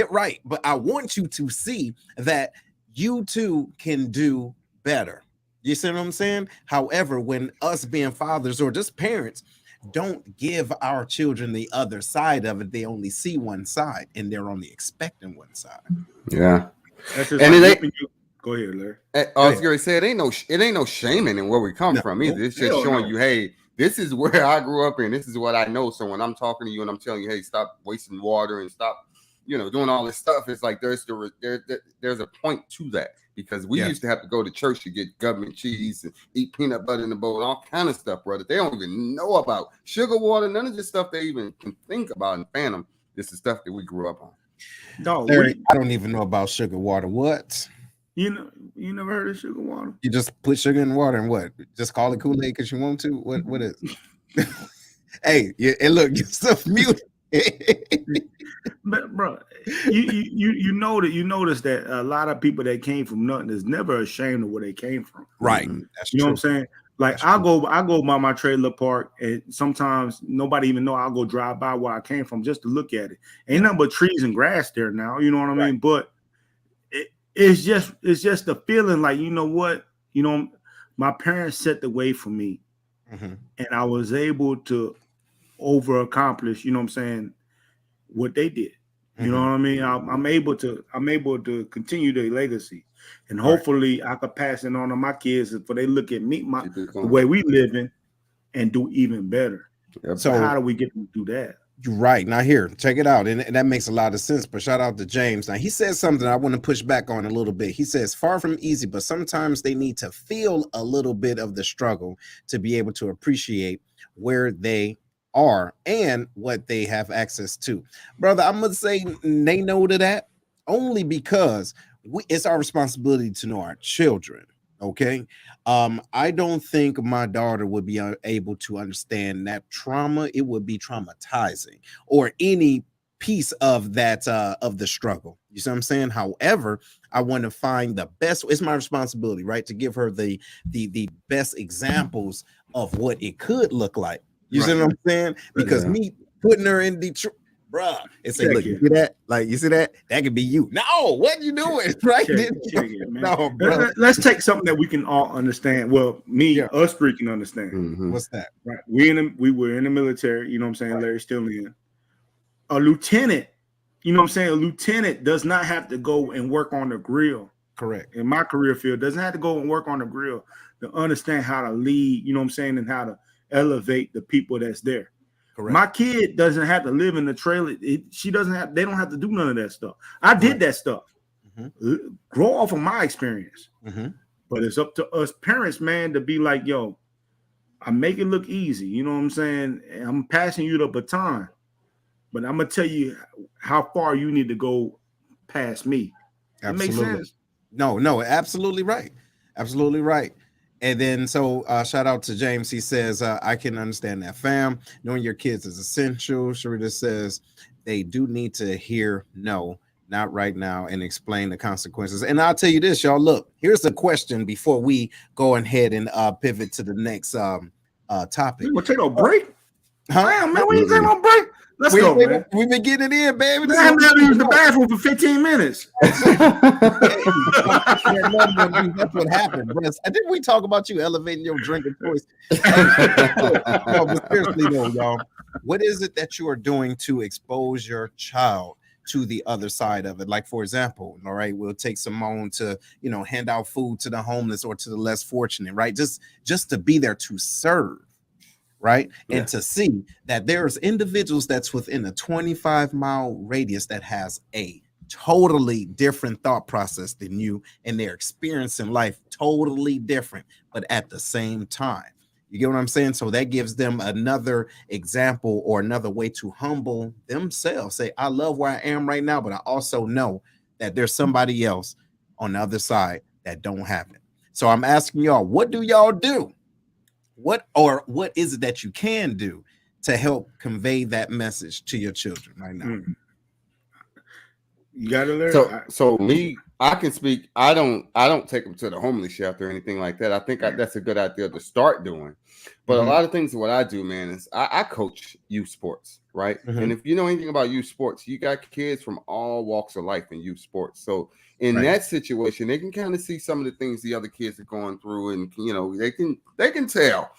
A: right. But I want you to see that you too can do better. You see what I'm saying? However, when us being fathers or just parents don't give our children the other side of it, they only see one side and they're only expecting one side.
C: Yeah.
B: That's just and go ahead, Larry.
C: I was going to say it ain't no shaming in where we come from either. It's just showing you, hey, this is where I grew up and this is what I know. So when I'm talking to you and I'm telling you, hey, stop wasting water and stop, doing all this stuff, it's like there's a point to that because we used to have to go to church to get government cheese and eat peanut butter in the bowl, all kind of stuff, brother. They don't even know about sugar water, none of this stuff they even can think about in Phantom. This is stuff that we grew up on.
B: No,
A: Larry, I don't even know about sugar water. What?
B: You never heard of sugar water?
A: You just put sugar in water and what? Just call it Kool-Aid because you want to? What is it? Hey, and look, you're so mute.
B: But bro, you notice that a lot of people that came from nothing is never ashamed of where they came from.
A: Right.
B: That's know what I'm saying? Like I go by my trailer park, and sometimes nobody even know. I'll go drive by where I came from just to look at it. Ain't nothing but trees and grass there now. You know what I mean? But it's just the feeling like, you know what? My parents set the way for me, and I was able to over accomplish. You know what I'm saying? What they did. You know what I mean? I'm able to continue the legacy, and hopefully I could pass it on to my kids for they look at me, the way we living, and do even better. Yep. So how do we get them to do that?
A: Right. Now here, check it out. And that makes a lot of sense. But shout out to James. Now he says something I want to push back on a little bit. He says, far from easy, but sometimes they need to feel a little bit of the struggle to be able to appreciate where they are and what they have access to. Brother, I'm gonna say they know to that only because it's our responsibility to know our children. Okay. I don't think my daughter would be able to understand that trauma. It would be traumatizing, or any piece of that of the struggle. You see what I'm saying? However, I want to find the best. It's my responsibility, right, to give her the best examples of what it could look like. You see what I'm saying? Because me putting her in Detroit, bruh, and say, look, you see that? Like, you see that? That could be you. No, what you doing? Right?
B: No, bro. Let's take something that we can all understand. Well, us three can understand.
A: Mm-hmm. What's that?
B: Right. We were in the military, you know what I'm saying? Right. Larry's still in. A lieutenant, you know what I'm saying? A lieutenant does not have to go and work on the grill.
A: Correct.
B: In my career field, doesn't have to go and work on the grill to understand how to lead, you know what I'm saying, and how to elevate the people that's there. Correct. My kid doesn't have to live in the trailer. They don't have to do none of that stuff. I did that stuff. Mm-hmm. Grow off of my experience. Mm-hmm. But it's up to us parents, man, to be like, yo, I make it look easy. You know what I'm saying? I'm passing you the baton, but I'm gonna tell you how far you need to go past me. That makes sense.
A: No, absolutely right. Absolutely right. And then, so shout out to James. He says, I can understand that, fam. Knowing your kids is essential. Sharita says they do need to hear no, not right now, and explain the consequences. And I'll tell you this, y'all. Look, here's a question before we go ahead and pivot to the next topic.
B: We're going to take a break? Huh? Damn, man, we ain't taking no break. Let's go, man.
A: We've been getting it in, baby.
B: I haven't used the bathroom for 15 minutes.
A: That's what happened, bro. Didn't we talk about you elevating your drinking voice? No, but seriously though, y'all, what is it that you are doing to expose your child to the other side of it? Like, for example, all right, we'll take Simone to, hand out food to the homeless or to the less fortunate, right? Just to be there to serve. Right. Yeah. And to see that there's individuals that's within a 25-mile radius that has a totally different thought process than you, and they're experiencing life totally different, but at the same time. You get what I'm saying? So that gives them another example or another way to humble themselves. Say, I love where I am right now, but I also know that there's somebody else on the other side that don't have it. So I'm asking y'all, what do y'all do? What is it that you can do to help convey that message to your children right now?
B: You got to learn.
C: So me, I can speak. I don't take them to the homeless shelter or anything like that. I think that's a good idea to start doing. But a lot of things, what I do, man, is I coach youth sports, right? Mm-hmm. And if you know anything about youth sports, you got kids from all walks of life in youth sports. So in that situation, they can kind of see some of the things the other kids are going through, and they can tell.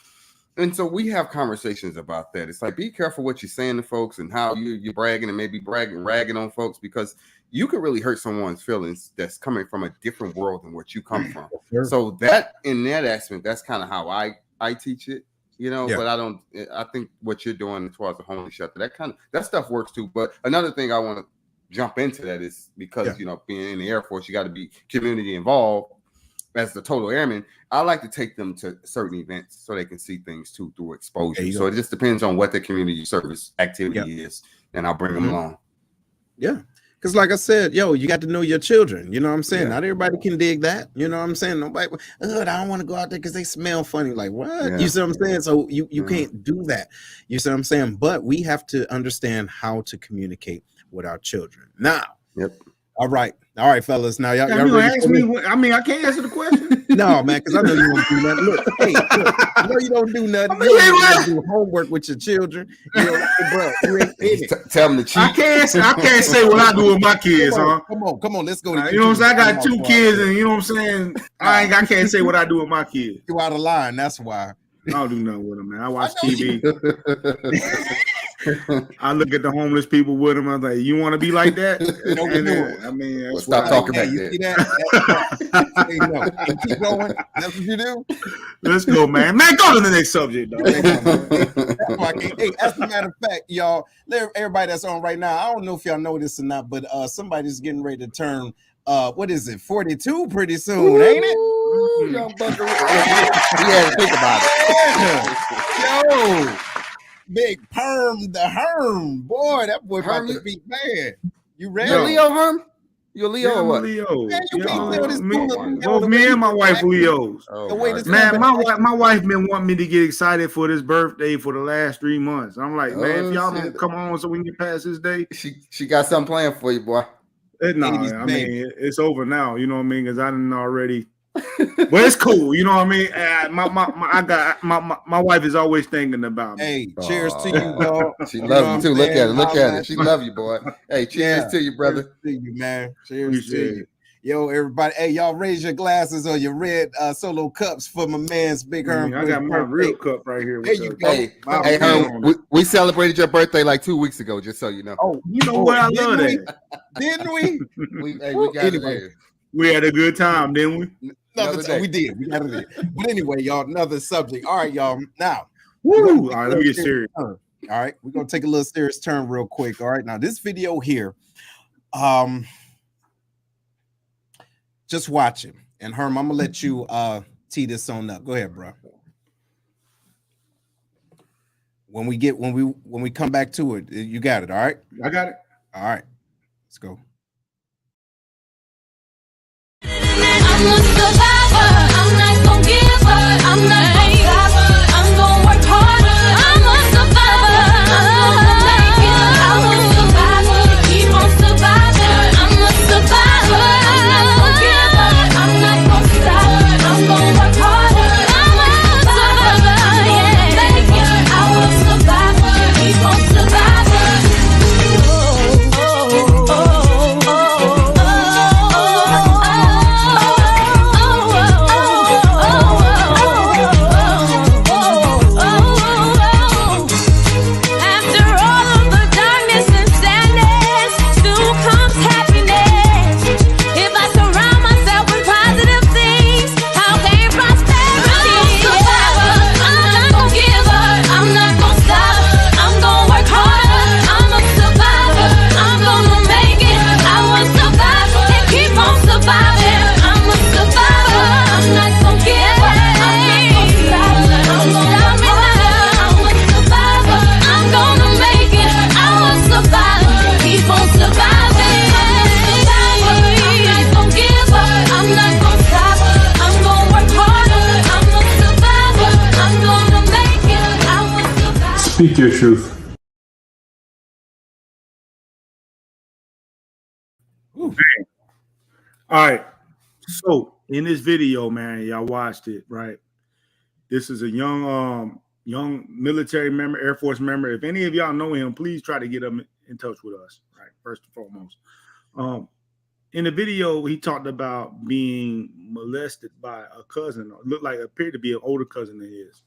C: And so we have conversations about that. It's like, be careful what you're saying to folks and how you're bragging and maybe ragging on folks, because you could really hurt someone's feelings that's coming from a different world than what you come from. Sure. So that in that aspect, that's kind of how I teach it. But I think what you're doing as far as the homeless shelter, that stuff works too. But another thing I want to jump into that is because, being in the Air Force, you got to be community involved. As the total airman, I like to take them to certain events so they can see things too through exposure. So it just depends on what the community service activity is, and I'll bring them along.
A: Yeah. Because like I said, you got to know your children. You know what I'm saying? Not everybody can dig that. You know what I'm saying? Nobody, I don't want to go out there because they smell funny. Like, what? Yeah. You see what I'm saying? So you can't do that. You see what I'm saying? But we have to understand how to communicate with our children. Now, All right, fellas. Now y'all
B: ready? Ask me. I can't answer the question.
A: No, man, because I know you won't do nothing. Look, I know you don't do nothing. You don't do homework with your children. Bro, you ain't in it.
C: Tell them to cheat.
B: I can't say what I do with my kids,
A: Come on. Let's go.
B: You know what I'm saying? I got 2 kids, and you know what I'm saying. I can't say what I do with my kids.
A: You out of line. That's why.
B: I don't do nothing with them, man. I watch TV. I look at the homeless people with them. I'm like, you want to be like that?
A: I
B: mean,
C: well, stop talking back
A: you
C: there.
A: See that? Hey, no. And keep going. That's what you do.
B: Let's go, man. Man, go to the next subject, dog.
A: Hey, as a matter of fact, y'all, everybody that's on right now, I don't know if y'all know this or not, but somebody's getting ready to turn what is it, 42 pretty soon, ain't it?
C: Young buckaroo. He had to think about
A: it. Yo, big Perm the Herm. Boy, that boy about to be bad. You ready?
C: You Leo, Herm? You Leo or what?
B: Leo.
A: Man,
B: Me and my wife Leos.
A: Man,
B: my wife been wanting me to get excited for this birthday for the last 3 months. I'm like, man, if y'all don't come on so we can get past this day.
C: She got something planned for you, boy.
B: I mean, it's over now. You know what I mean? Because I didn't already. But it's cool. You know what I mean? My wife is always thinking about me.
A: Hey, cheers to you, dog.
C: She loves you too. Look at her. Look at her. She love you, boy. Hey, cheers to you, brother.
A: Cheers to you, man. Cheers to you. Yo, everybody. Hey, y'all raise your glasses or your red solo cups for my man's Big Herm.
B: I got my real cup right here.
A: There you go.
C: Hey, Herm, we celebrated your birthday like 2 weeks ago, just so you know.
B: Oh, you know what? I love that.
A: Didn't we?
C: We got it.
B: We had a good time, didn't we?
A: We did. We got it. But anyway, y'all, another subject. All right, y'all. Now,
B: all right, let me get serious.
A: All right, we're gonna take a little serious turn real quick. All right, now this video here, just watch it. And Herm, I'm gonna let you tee this on up. Go ahead, bro. When we come back to it, you got it. All right,
B: I got it.
A: All right, let's go.
H: I'm a survivor. I'm not gonna give up. I'm not gonna stop. I'm gonna work harder. I'm a survivor. I'm gonna make it. I'm a survivor. Keep on surviving. I'm a survivor. I'm not gonna give up. I'm not gonna stop. I'm gonna work harder. I'm a survivor. Yeah, make it. I'm a survivor. Keep on surviving.
I: Speak your truth.
B: All right. So in this video, man, y'all watched it, right? This is a young military member, Air Force member. If any of y'all know him, please try to get him in touch with us, right? First and foremost. In the video, he talked about being molested by a cousin, appeared to be an older cousin of his,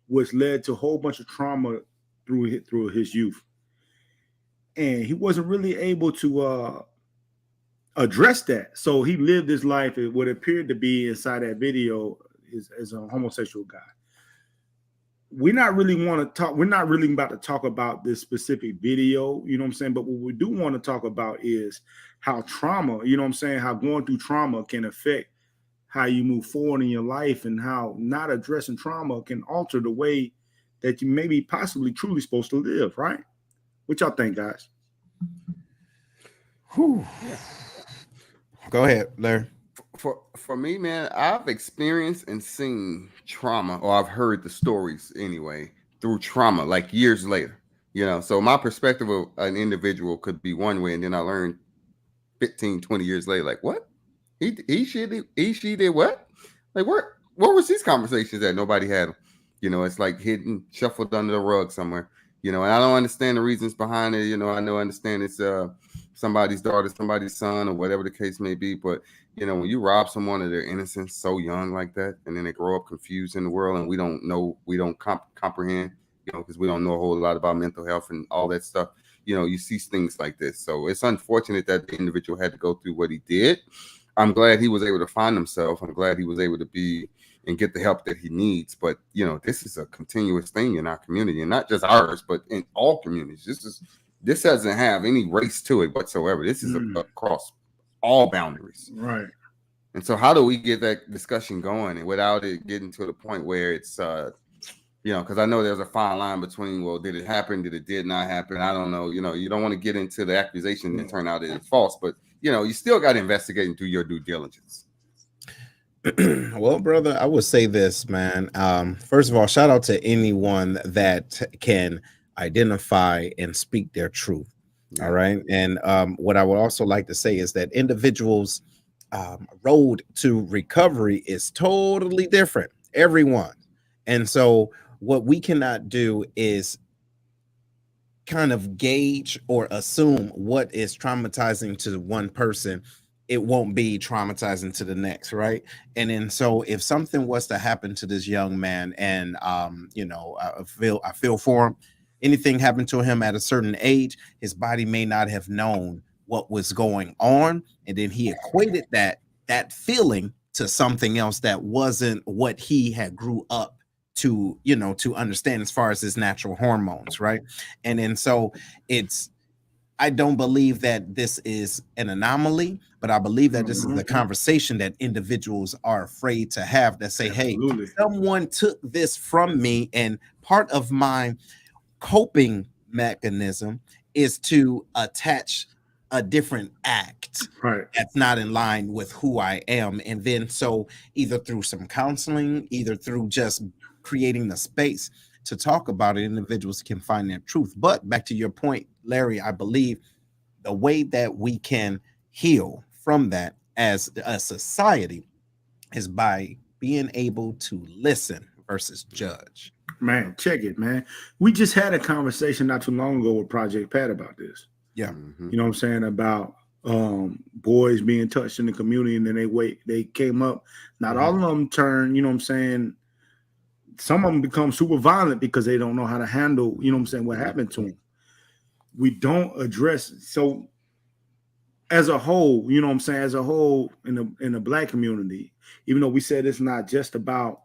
B: which led to a whole bunch of trauma through his youth. And he wasn't really able to address that. So he lived his life, what appeared to be inside that video is a homosexual guy. We're not really about to talk about this specific video, you know what I'm saying? But what we do want to talk about is how trauma, you know what I'm saying, how going through trauma can affect how you move forward in your life, and how not addressing trauma can alter the way that you maybe possibly truly supposed to live, right? What y'all think, guys?
A: Whew. Go ahead, Larry.
C: For me, man, I've experienced and seen trauma, or I've heard the stories anyway, through trauma, like years later, you know. So my perspective of an individual could be one way, and then I learned 15, 20 years later, like, what? She did what? Like, where was these conversations at? Nobody had them. You know, it's like hidden, shuffled under the rug somewhere, you know, and I don't understand the reasons behind it. You know, I understand it's somebody's daughter, somebody's son, or whatever the case may be. But, you know, when you rob someone of their innocence so young like that, and then they grow up confused in the world, and we don't know, we don't comprehend you know, because we don't know a whole lot about mental health and all that stuff. You know, you see things like this. So it's unfortunate that the individual had to go through what he did. I'm glad he was able to find himself. I'm glad he was able to be and get the help that he needs. But, you know, this is a continuous thing in our community, and not just ours, but in all communities. This doesn't have any race to it whatsoever. This is across all boundaries.
B: Right.
C: And so how do we get that discussion going and without it getting to the point where it's, you know, because I know there's a fine line between, well, did it happen? Did it did not happen? I don't know. You know, you don't want to get into the accusation and turn out that it's false, but, you know, you still got to investigate and do your due diligence.
A: Well, brother, I would say this, man. First of all, shout out to anyone that can identify and speak their truth. All right. And what I would also like to say is that individuals' road to recovery is totally different, everyone. And so what we cannot do is kind of gauge or assume what is traumatizing to one person, it won't be traumatizing to the next, right? And then so if something was to happen to this young man, and you know, I feel for him, anything happened to him at a certain age, his body may not have known what was going on, and then he equated that feeling to something else that wasn't what he had grew up to, you know, to understand as far as his natural hormones, right? And then so I don't believe that this is an anomaly, but I believe that this is the conversation that individuals are afraid to have, that say,
B: Absolutely.
A: hey, someone took this from me, and part of my coping mechanism is to attach a different act that's not in line with who I am. And then so either through some counseling, either through just creating the space to talk about it, individuals can find their truth. But back to your point, Larry, I believe the way that we can heal from that as a society is by being able to listen versus judge.
B: Man, check it, man. We just had a conversation not too long ago with Project Pat about this.
A: Yeah.
B: You know what I'm saying? About boys being touched in the community, and then they came up. Not all of them turn, you know what I'm saying? Some of them become super violent because they don't know how to handle, you know what I'm saying, what happened to them. We don't address it. So as a whole, you know what I'm saying, as a whole in the Black community, even though we said it's not just about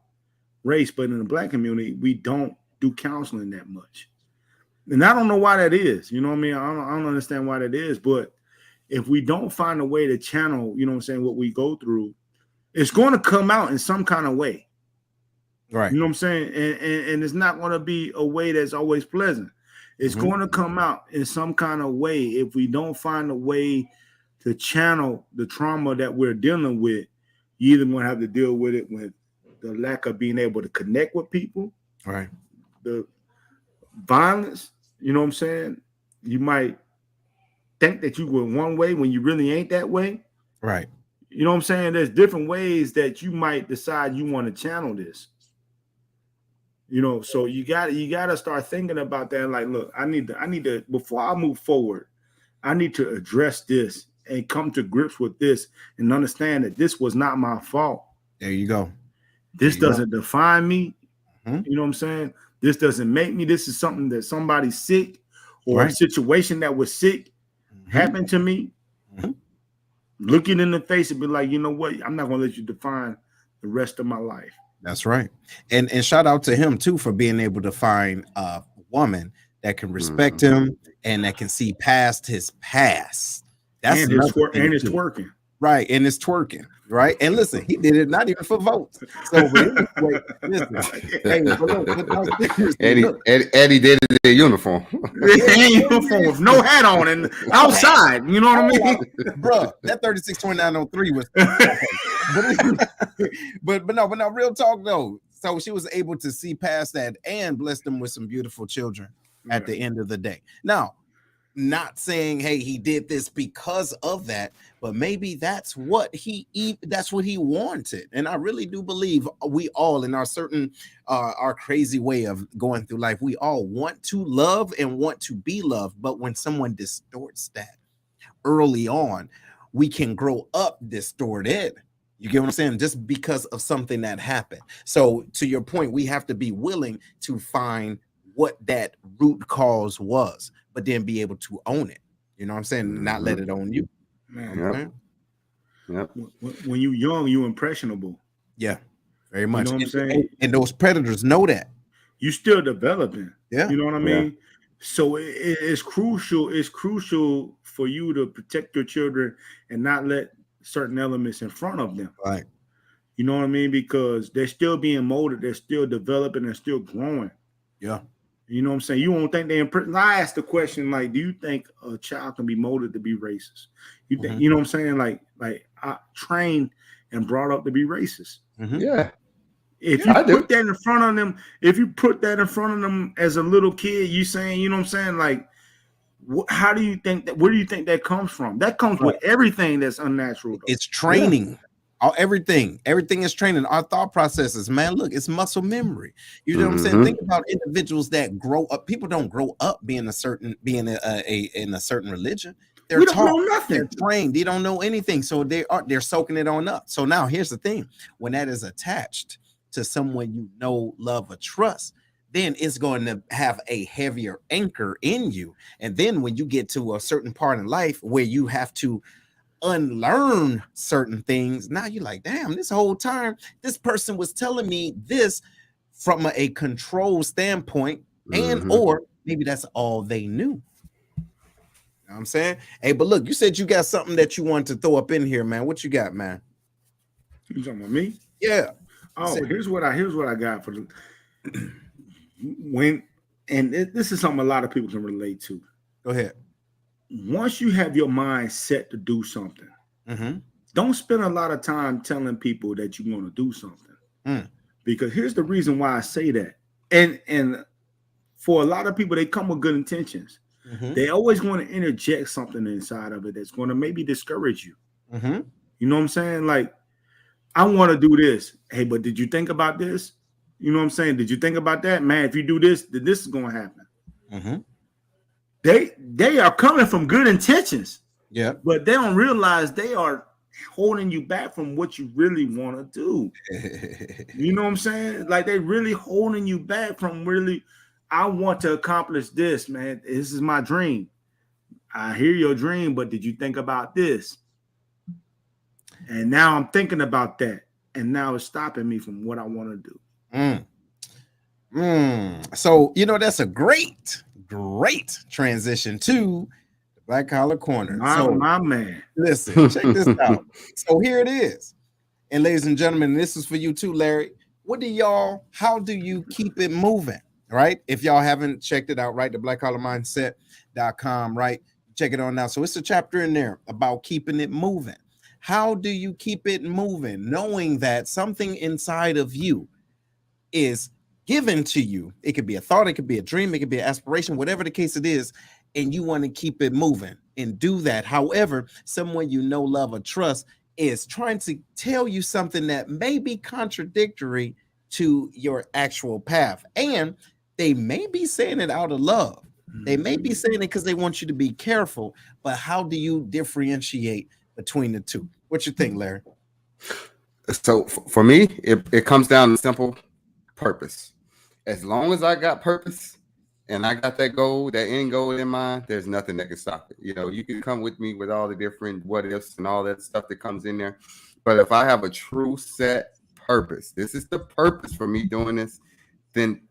B: race, but in the Black community, we don't do counseling that much. And I don't know why that is. You know what I mean? I don't understand why that is. But if we don't find a way to channel, you know what I'm saying, what we go through, it's going to come out in some kind of way.
A: Right.
B: You know what I'm saying? And it's not going to be a way that's always pleasant. It's going to come out in some kind of way. If we don't find a way to channel the trauma that we're dealing with, you either going to have to deal with it with the lack of being able to connect with people.
A: Right.
B: The violence, you know what I'm saying? You might think that you were one way when you really ain't that way.
A: Right.
B: You know what I'm saying? There's different ways that you might decide you want to channel this. You know, so you got to start thinking about that. Like, look, I need to before I move forward, I need to address this and come to grips with this and understand that this was not my fault.
A: There you go.
B: This doesn't define me. You know what I'm saying? This doesn't make me. This is something that somebody sick or a situation that was sick happened to me. Look it in the face and be like, you know what? I'm not going to let you define the rest of my life.
A: That's right. And shout out to him too for being able to find a woman that can respect him and that can see past his past. That's
B: and it's twerking.
A: Right. And it's twerking. Right. And listen, he did it not even for votes. So anyway, listen. Hey,
C: Eddie did it in uniform.
B: Uniform with no hat on and outside. You know what I mean?
A: Bro, that 362903 was but no, real talk though. So she was able to see past that and bless them with some beautiful children at the end of the day. Now, not saying, hey, he did this because of that, but maybe that's what he wanted. And I really do believe we all, in our certain our crazy way of going through life, we all want to love and want to be loved. But when someone distorts that early on, we can grow up distorted. You get what I'm saying? Just because of something that happened. So to your point, we have to be willing to find what that root cause was, but then be able to own it. You know what I'm saying? Not let it own you.
B: Man,
C: yep.
B: When you young, you impressionable.
A: Yeah, very much.
B: You know what I'm saying?
A: And those predators know that.
B: You still developing.
A: Yeah.
B: You know what I mean? So it's crucial. It's crucial for you to protect your children and not let certain elements in front of them.
A: Right.
B: You know what I mean? Because they're still being molded. They're still developing. They're still growing.
A: Yeah.
B: You know what I'm saying? You won't think they're in prison. I asked the question, like, do you think a child can be molded to be racist? You think, you know what I'm saying? Like I trained and brought up to be racist.
C: Yeah.
B: If you put that in front of them, if you put that in front of them as a little kid, you saying, you know what I'm saying? Like, how do you think that? Where do you think that comes from? That comes with everything that's unnatural. Though.
A: It's training. Everything is training. Our thought processes, man. Look, it's muscle memory. You know what I'm saying? Think about individuals that grow up. People don't grow up being in a certain religion. They're taught, they're trained. They don't know anything, so they're soaking it on up. So now here's the thing: when that is attached to someone you know, love, or trust, then it's going to have a heavier anchor in you. And then when you get to a certain part in life where you have to unlearn certain things, now you're like, damn, this whole time this person was telling me this from a control standpoint, and or maybe that's all they knew. You know what I'm saying? Hey, but look, you said you got something that you want to throw up in here, man. What you got, man?
B: You talking about me?
A: Yeah.
B: Oh, here's what I got for the this is something a lot of people can relate to.
A: Go ahead.
B: Once you have your mind set to do something, don't spend a lot of time telling people that you're going to do something. Because here's the reason why I say that. And for a lot of people, they come with good intentions. They always want to interject something inside of it that's going to maybe discourage you. You know what I'm saying? Like, I want to do this. Hey, but did you think about this? You know what I'm saying? Did you think about that? Man, if you do this, then this is going to happen. They are coming from good intentions.
A: Yeah.
B: But they don't realize they are holding you back from what you really want to do. You know what I'm saying? Like, they really holding you back from really, I want to accomplish this, man. This is my dream. I hear your dream, but did you think about this? And now I'm thinking about that. And now it's stopping me from what I want to do.
A: So, you know, that's a great transition to the Black Collar Corner.
B: My man.
A: Listen, check this out. So here it is. And ladies and gentlemen, this is for you too, Larry. How do you keep it moving? Right? If y'all haven't checked it out, right? The blackcollarmindset.com, right? Check it on now. So it's a chapter in there about keeping it moving. How do you keep it moving? Knowing that something inside of you is given to you. It could be a thought, it could be a dream, it could be an aspiration, whatever the case it is, and you want to keep it moving and do that. However, someone you know, love, or trust is trying to tell you something that may be contradictory to your actual path. And they may be saying it out of love. They may be saying it because they want you to be careful, but how do you differentiate between the two? What you think, Larry?
C: So for me, it comes down to simple purpose. As long as I got purpose and I got that goal, that end goal in mind, there's nothing that can stop it. You know, you can come with me with all the different what ifs and all that stuff that comes in there. But if I have a true set purpose, this is the purpose for me doing this, then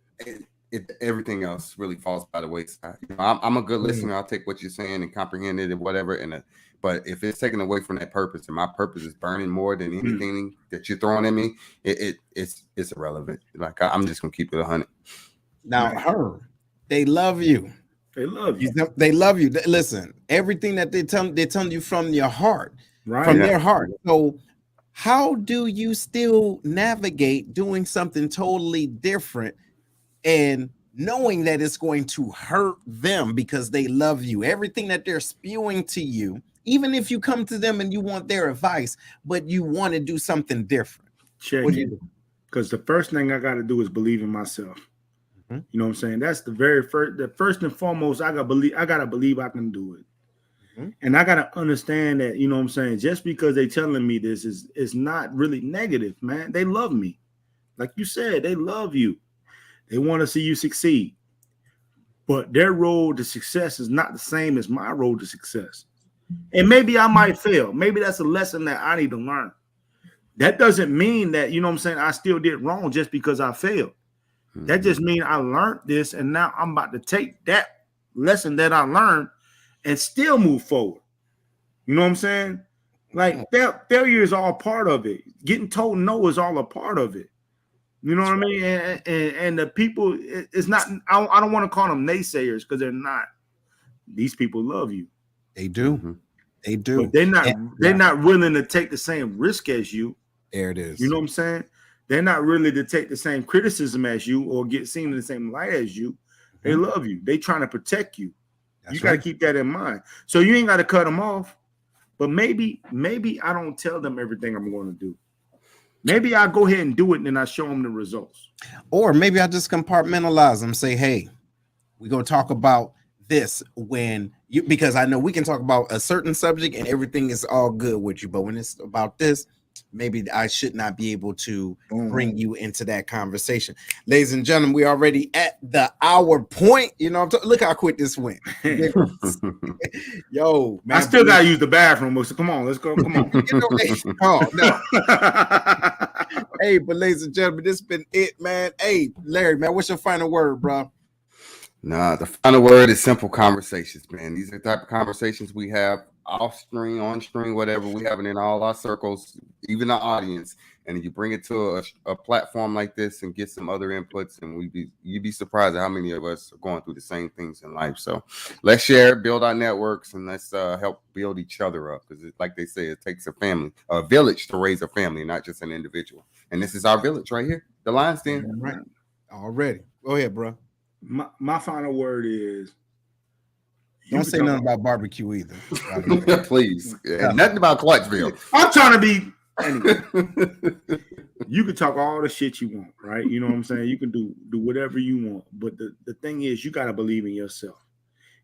C: everything else really falls by the wayside. You know, I'm a good listener. I'll take what you're saying and comprehend it and whatever. But if it's taken away from that purpose, and my purpose is burning more than anything that you're throwing at me, it's irrelevant. Like, I'm just gonna keep it 100.
A: Now, they love you.
B: They love you.
A: They love you. Listen, everything that they're telling you from your heart, from their heart. So, how do you still navigate doing something totally different and knowing that it's going to hurt them because they love you? Everything that they're spewing to you, even if you come to them and you want their advice, but you want to do something different.
B: Check it. Because the first thing I got to do is believe in myself. You know what I'm saying? That's the first and foremost. I gotta believe I can do it. And I gotta understand that, you know what I'm saying, just because they telling me this is not really negative, man. They love me. Like you said, they love you. They want to see you succeed. but their road to success is not the same as my road to success. And maybe I might fail. Maybe that's a lesson that I need to learn. That doesn't mean that, you know what I'm saying, I still did wrong just because I failed. That just means I learned this, and now I'm about to take that lesson that I learned and still move forward. You know what I'm saying? Like failure is all part of it. Getting told no is all a part of it. You know what I mean? And the people, it's not, I don't want to call them naysayers because they're not. These people love you.
A: They do. They do.
B: But they're not willing to take the same risk as you.
A: There it is.
B: You know what I'm saying? They're not really to take the same criticism as you or get seen in the same light as you. They love you. They trying to protect you. You got to keep that in mind. So you ain't got to cut them off. But maybe I don't tell them everything I'm going to do. Maybe I go ahead and do it and then I show them the results.
A: Or maybe I just compartmentalize them, say, hey, we're going to talk about this when you, because I know we can talk about a certain subject and everything is all good with you. But when it's about this, maybe I should not be able to bring you into that conversation. Ladies and gentlemen, we already at the hour point. You know, look how quick this went. Yo, man,
B: I still got to use the bathroom. So come on, let's go. Come on.
A: You know, oh, no. Hey, but ladies and gentlemen, this has been it, man. Hey, Larry, man, what's your final word, bro?
C: Nah, the final word is simple conversations, man. These are the type of conversations we have off stream, on stream, whatever. We have it in all our circles, even the audience. And you bring it to a platform like this and get some other inputs, and you'd be surprised at how many of us are going through the same things in life. So let's share, build our networks, and let's help build each other up. Because like they say, it takes a village to raise a family, not just an individual. And this is our village right here, the Lion's Den.
A: Right. Already. Go ahead, bro.
B: My final word is,
A: don't say nothing about barbecue either.
C: Please. Yeah, nothing about Clarksville.
B: I'm trying to be anyway. You can talk all the shit you want, right? You know what I'm saying? You can do whatever you want. But the thing is, you got to believe in yourself.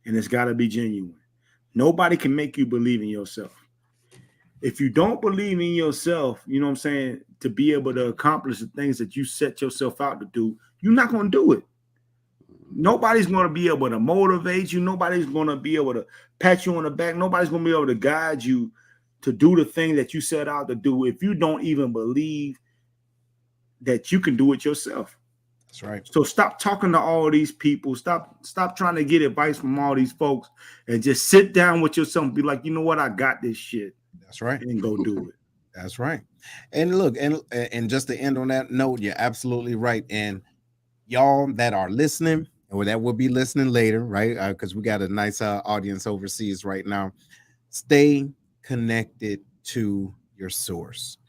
B: And it's got to be genuine. Nobody can make you believe in yourself. If you don't believe in yourself, you know what I'm saying, to be able to accomplish the things that you set yourself out to do, you're not going to do it. Nobody's going to be able to motivate you. Nobody's going to be able to pat you on the back. Nobody's going to be able to guide you to do the thing that you set out to do if you don't even believe that you can do it yourself.
A: That's right.
B: So stop talking to all these people. Stop trying to get advice from all these folks and just sit down with yourself and be like, you know what? I got this shit.
A: That's right.
B: And go do it.
A: That's right. And look, and just to end on that note, you're absolutely right. And y'all that are listening, or that will be listening later, right? Because we got a nice audience overseas right now. Stay connected to your source.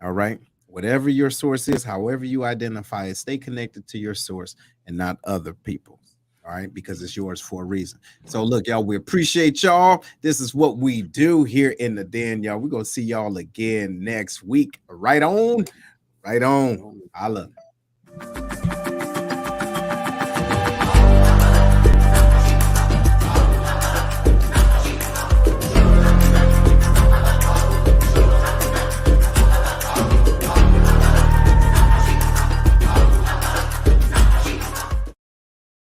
A: All right. Whatever your source is, however you identify it, stay connected to your source and not other people. All right. Because it's yours for a reason. So look, y'all, we appreciate y'all. This is what we do here in the den, y'all. We're going to see y'all again next week. Right on. Right on. I love it.